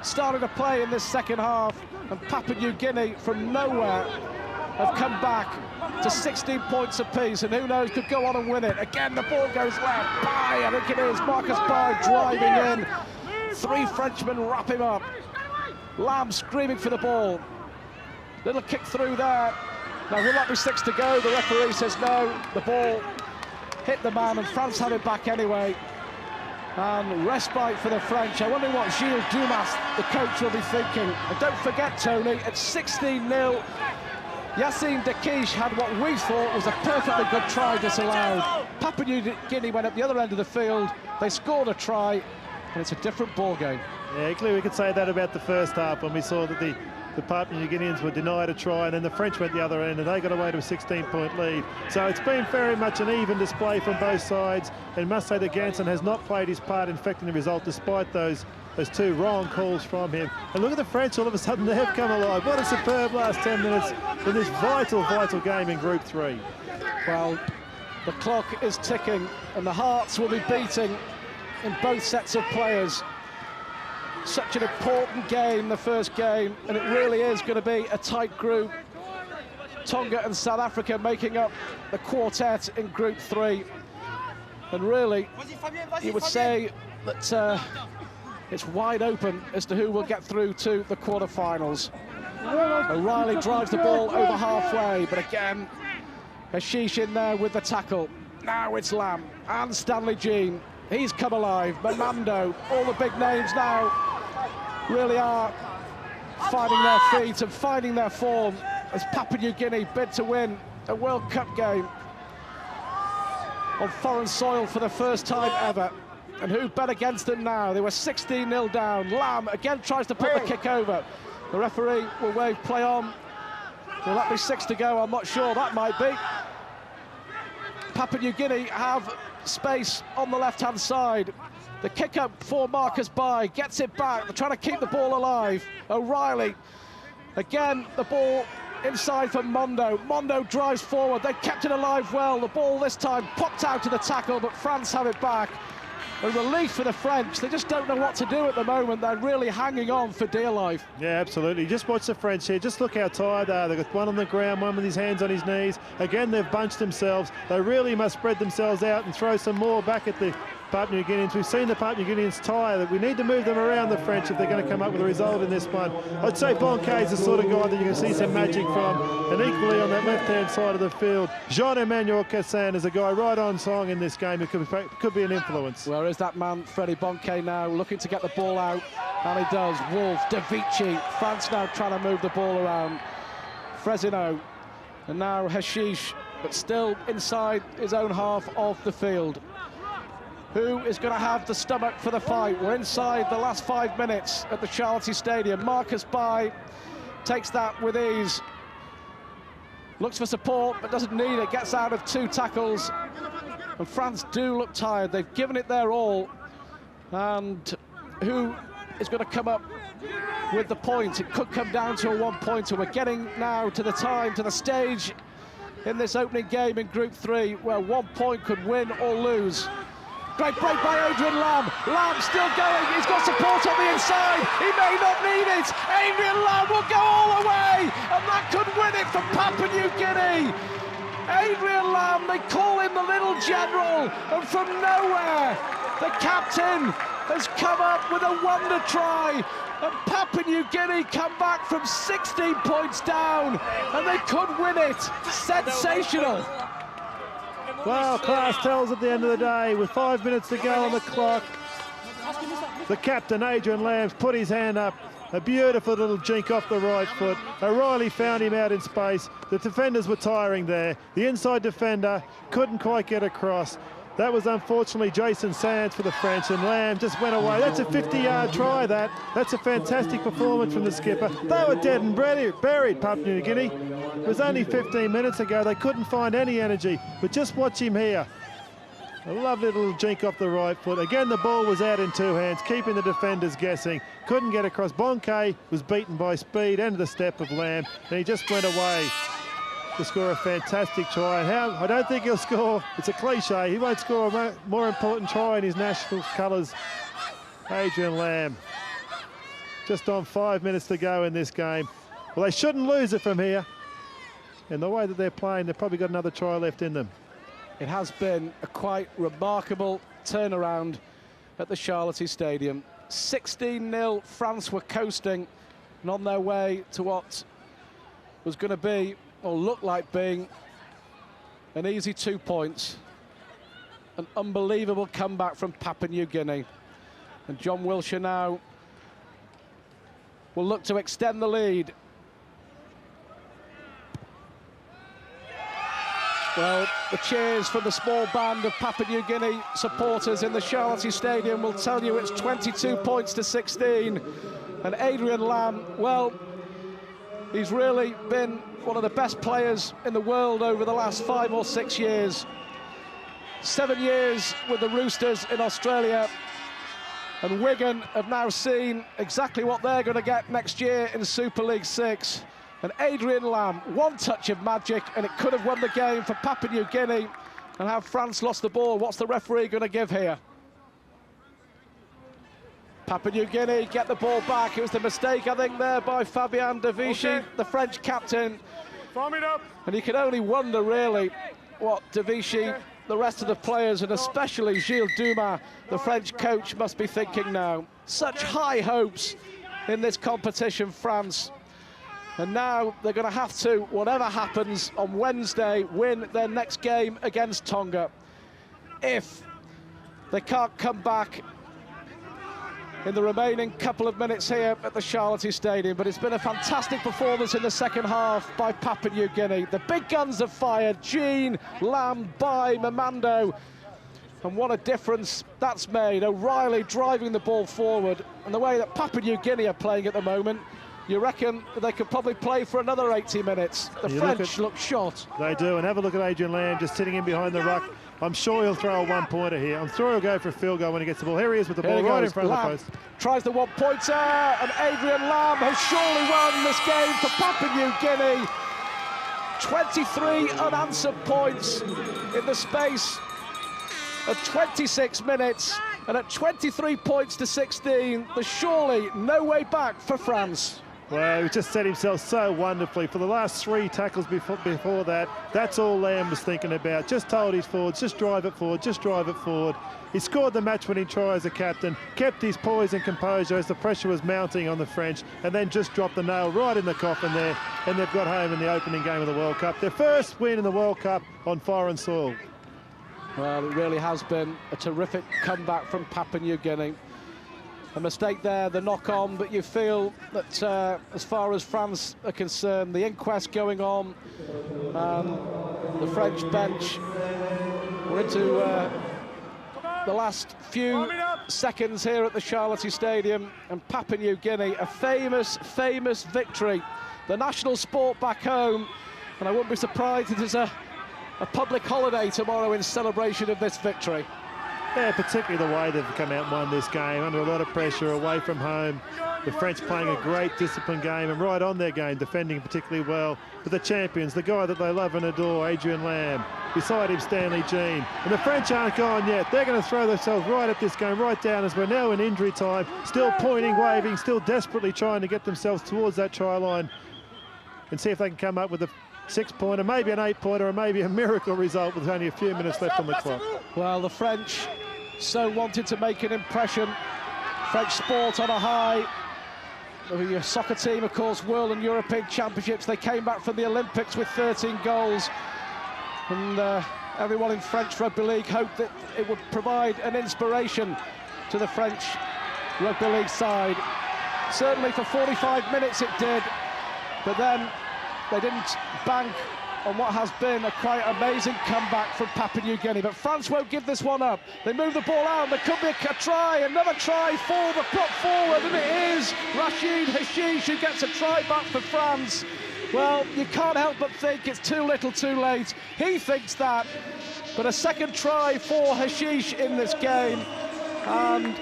started to play in this second half, and Papua New Guinea from nowhere have come back to 16 points apiece, and who knows, could go on and win it. Again, the ball goes left. Bai, I think it is. Marcus Bai driving in. 3 Frenchmen wrap him up. Lamb screaming for the ball. Little kick through there. Now, will that be 6 to go? The referee says no. The ball hit the man, and France have it back anyway. And respite for the French. I wonder what Gilles Dumas, the coach, will be thinking. And don't forget, Tony, at 16-0, Yassine Dekish had what we thought was a perfectly good try disallowed. Papua New Guinea went up the other end of the field. They scored a try, and it's a different ball game. Yeah, clearly we could say that about the first half when we saw that the Papua New Guineans were denied a try, and then the French went the other end, and they got away to a 16-point lead. So it's been very much an even display from both sides, and must say that Ganson has not played his part in affecting the result despite those 2 wrong calls from him. And look at the French, all of a sudden they have come alive. What a superb last 10 minutes in this vital game in Group 3. Well, the clock is ticking, and the hearts will be beating in both sets of players. Such an important game, the first game, and it really is going to be a tight group. Tonga and South Africa making up the quartet in Group 3. And really, you would say that it's wide open as to who will get through to the quarterfinals. O'Reilly drives the ball over halfway, but again, Hashish in there with the tackle. Now it's Lamb and Stanley Jean. He's come alive. Mamando, all the big names now really are finding their feet and finding their form as Papua New Guinea bid to win a World Cup game on foreign soil for the first time ever. And who bet against them now? They were 16-0 down. Lamb again tries to put the kick over. The referee will wave play on. Will that be 6 to go? I'm not sure. That might be. Papua New Guinea have space on the left-hand side. The kick up for Marcus Bai, gets it back. They're trying to keep the ball alive. O'Reilly, again, the ball inside for Mondo. Mondo drives forward. They kept it alive well. The ball this time popped out to the tackle, but France have it back. A relief for the French. They just don't know what to do at the moment. They're really hanging on for dear life. Yeah, absolutely. Just watch the French here. Just look how tired they are. They've got one on the ground, one with his hands on his knees. Again, they've bunched themselves. They really must spread themselves out and throw some more back at the Papua New Guineans. We've seen the Papua New Guineans tired. We need to move them around, the French, if they're going to come up with a result in this one. I'd say Bonquet is the sort of guy that you can see some magic from. And equally on that left-hand side of the field, Jean-Emmanuel Cassan is a guy right on song in this game who could be an influence. Where is that man, Freddie Bonquet, now looking to get the ball out? And he does. Wolf, De Vici, France now trying to move the ball around. Fresino, and now Hashish, but still inside his own half of the field. Who is going to have the stomach for the fight? We're inside the last 5 minutes at the Charity Stadium. Marcus Bai takes that with ease. Looks for support, but doesn't need it. Gets out of 2 tackles. And France do look tired. They've given it their all. And who is going to come up with the point? It could come down to a 1-pointer. We're getting now to the stage in this opening game in Group 3 where 1 point could win or lose. Great break by Adrian Lamb. Lamb still going. He's got support on the inside. He may not need it. Adrian Lamb will go all the way, and that could win it for Papua New Guinea. Adrian Lamb, they call him the little general, and from nowhere, the captain has come up with a wonder try, and Papua New Guinea come back from 16 points down, and they could win it. Sensational. Well, class tells at the end of the day, with 5 minutes to go on the clock, the captain, Adrian Lamb's put his hand up. A beautiful little jink off the right foot. O'Reilly found him out in space. The defenders were tiring there. The inside defender couldn't quite get across. That was unfortunately Jason Sands for the French, and Lamb just went away. That's a 50-yard try, that. That's a fantastic performance from the skipper. They were dead and buried, Papua New Guinea. It was only 15 minutes ago. They couldn't find any energy, but just watch him here. A lovely little jink off the right foot. Again, the ball was out in 2 hands, keeping the defenders guessing. Couldn't get across. Bonquet was beaten by speed and the step of Lamb, and he just went away. to score a fantastic try. And I don't think he'll score, it's a cliche, he won't score a more important try in his national colours. Adrian Lamb. Just on 5 minutes to go in this game. Well, they shouldn't lose it from here. And the way that they're playing, they've probably got another try left in them. It has been a quite remarkable turnaround at the Charlotte Stadium. 16-0, France were coasting and on their way to what was going to be, or looked like being, an easy 2 points. An unbelievable comeback from Papua New Guinea. And John Wilshere now will look to extend the lead. Well, the cheers from the small band of Papua New Guinea supporters in the Charlotte Stadium will tell you it's 22 points to 16. And Adrian Lamb, well, he's really been one of the best players in the world over the last 5 or 6 years. 7 years with the Roosters in Australia. And Wigan have now seen exactly what they're going to get next year in Super League 6. And Adrian Lamb, one touch of magic, and it could have won the game for Papua New Guinea. And have France lost the ball? What's the referee going to give here? Papua New Guinea get the ball back. It was the mistake, I think, there by Fabien de Vichy, the French captain. Farm it up. And you can only wonder, really, what de Vichy, the rest of the players, and especially Gilles Dumas, the French coach, must be thinking now. Such high hopes in this competition, France. And now they're going to have to, whatever happens on Wednesday, win their next game against Tonga. If they can't come back in the remaining couple of minutes here at the Charlotte Stadium. But it's been a fantastic performance in the second half by Papua New Guinea. The big guns have fired. Jean, Lamb, Bai, Mamando. And what a difference that's made. O'Reilly driving the ball forward. And the way that Papua New Guinea are playing at the moment, you reckon they could probably play for another 80 minutes. The French look shot. They do, and have a look at Adrian Lamb just sitting in behind the ruck. I'm sure he'll throw a one-pointer here. I'm sure he'll go for a field goal when he gets the ball. Here he is with the ball right in front of the post. Tries the one-pointer, and Adrian Lamb has surely won this game for Papua New Guinea. 23 unanswered points in the space of 26 minutes, and at 23 points to 16, there's surely no way back for France. Well, he just set himself so wonderfully. For the last 3 tackles before that, that's all Lamb was thinking about. Just told his forwards, just drive it forward, just drive it forward. He scored the match-winning try as a captain, kept his poise and composure as the pressure was mounting on the French, and then just dropped the nail right in the coffin there, and they've got home in the opening game of the World Cup. Their first win in the World Cup on foreign soil. Well, it really has been a terrific comeback from Papua New Guinea. A mistake there, the knock-on, but you feel that as far as France are concerned, the inquest going on, the French bench, we're into the last few seconds here at the Charlotte Stadium, and Papua New Guinea, a famous, famous victory. The national sport back home, and I wouldn't be surprised if there's a public holiday tomorrow in celebration of this victory. Yeah, particularly the way they've come out and won this game, under a lot of pressure, away from home. The French playing a great disciplined game and right on their game, defending particularly well. But the champions, the guy that they love and adore, Adrian Lamb, beside him Stanley Jean. And the French aren't gone yet. They're going to throw themselves right at this game, right down as we're now in injury time, still pointing, waving, still desperately trying to get themselves towards that try line and see if they can come up with a 6-pointer, maybe an 8-pointer, or maybe a miracle result with only a few minutes left on the clock. Well, the French so wanted to make an impression. French sport on a high. The soccer team, of course, World and European Championships. They came back from the Olympics with 13 goals. And everyone in French Rugby League hoped that it would provide an inspiration to the French Rugby League side. Certainly for 45 minutes it did, but then they didn't bank on what has been a quite amazing comeback from Papua New Guinea. But France won't give this one up. They move the ball out. There could be a try, another try for the prop forward, and it is Rachid Hashish who gets a try back for France. Well, you can't help but think it's too little too late. He thinks that, but a second try for Hashish in this game. And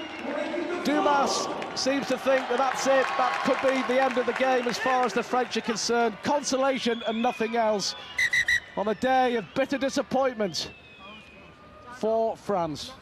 Dumas seems to think that that's it. That could be the end of the game as far as the French are concerned. Consolation and nothing else on a day of bitter disappointment for France.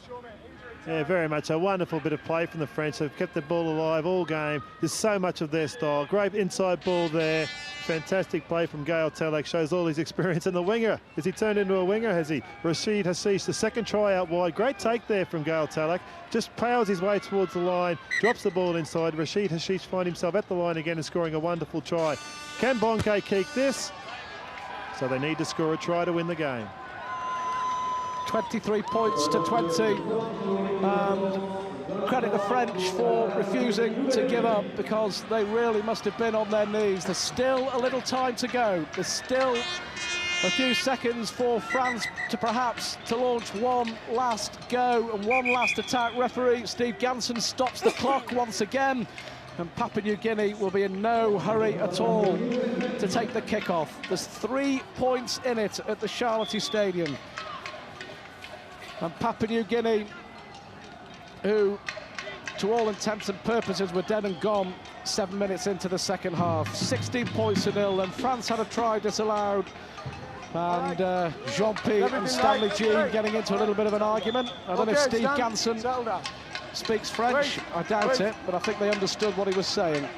Yeah, very much. A wonderful bit of play from the French. They've kept the ball alive all game. There's so much of their style. Great inside ball there. Fantastic play from Gael Telek. Shows all his experience. And the winger, has he turned into a winger, has he? Rashid Hashish, the second try out wide. Great take there from Gael Telek. Just powers his way towards the line, drops the ball inside. Rashid Hashish finds himself at the line again and scoring a wonderful try. Can Bonke keep this? So they need to score a try to win the game. 23 points to 20, and credit the French for refusing to give up, because they really must have been on their knees. There's still a little time to go. There's still a few seconds for France to launch one last go and one last attack. Referee Steve Ganson stops the clock once again, and Papua New Guinea will be in no hurry at all to take the kick-off. There's 3 points in it at the Charlotte Stadium. And Papua New Guinea, who, to all intents and purposes, were dead and gone 7 minutes into the second half. 16 points to 0, and France had a try disallowed. And Jean-Pierre and Stanley Jean getting into a little bit of an argument. I don't know if Steve Ganson speaks French. I doubt it, but I think they understood what he was saying.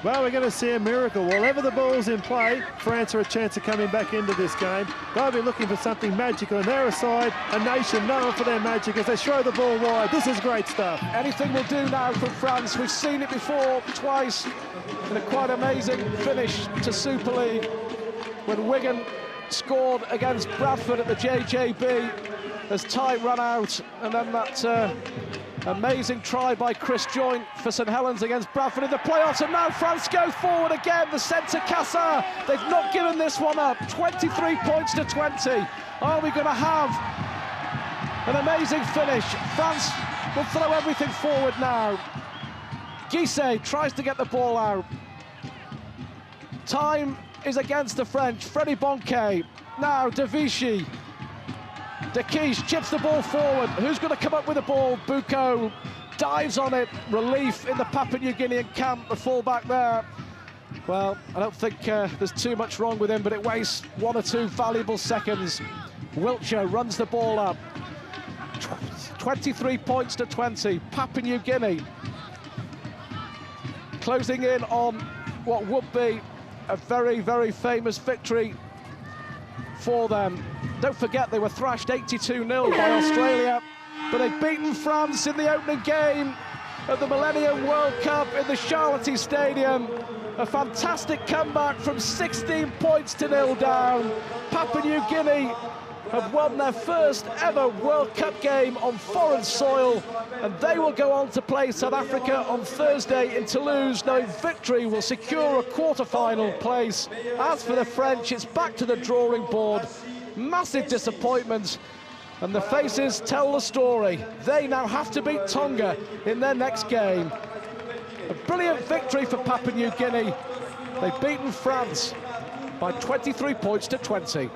Well, we're going to see a miracle. Wherever the ball's in play, France are a chance of coming back into this game. They'll be looking for something magical, and they're a side, a nation known for their magic as they throw the ball wide. This is great stuff. Anything will do now from France. We've seen it before, twice, in a quite amazing finish to Super League, when Wigan scored against Bradford at the JJB as time ran out, and then that amazing try by Chris Joynt for St Helens against Bradford in the playoffs, and now France go forward again. The centre Cassar, they've not given this one up. 23 points to 20. Are we going to have an amazing finish? France will throw everything forward now. Guisset tries to get the ball out. Time is against the French. Freddie Bonke, now De Vichy. De Quiche chips the ball forward. Who's going to come up with the ball? Bucco dives on it. Relief in the Papua New Guinean camp, the fullback there. Well, I don't think there's too much wrong with him, but it wastes 1 or 2 valuable seconds. Wiltshire runs the ball up. 23 points to 20. Papua New Guinea closing in on what would be a very, very famous victory for them. Don't forget, they were thrashed 82-0 by Australia, but they've beaten France in the opening game of the Millennium World Cup in the Charlotte Stadium. A fantastic comeback from 16 points to 0 down. Papua New Guinea have won their first ever World Cup game on foreign soil, and they will go on to play South Africa on Thursday in Toulouse, knowing victory will secure a quarter-final place. As for the French, it's back to the drawing board. Massive disappointment, and the faces tell the story. They now have to beat Tonga in their next game. A brilliant victory for Papua New Guinea. They've beaten France by 23 points to 20.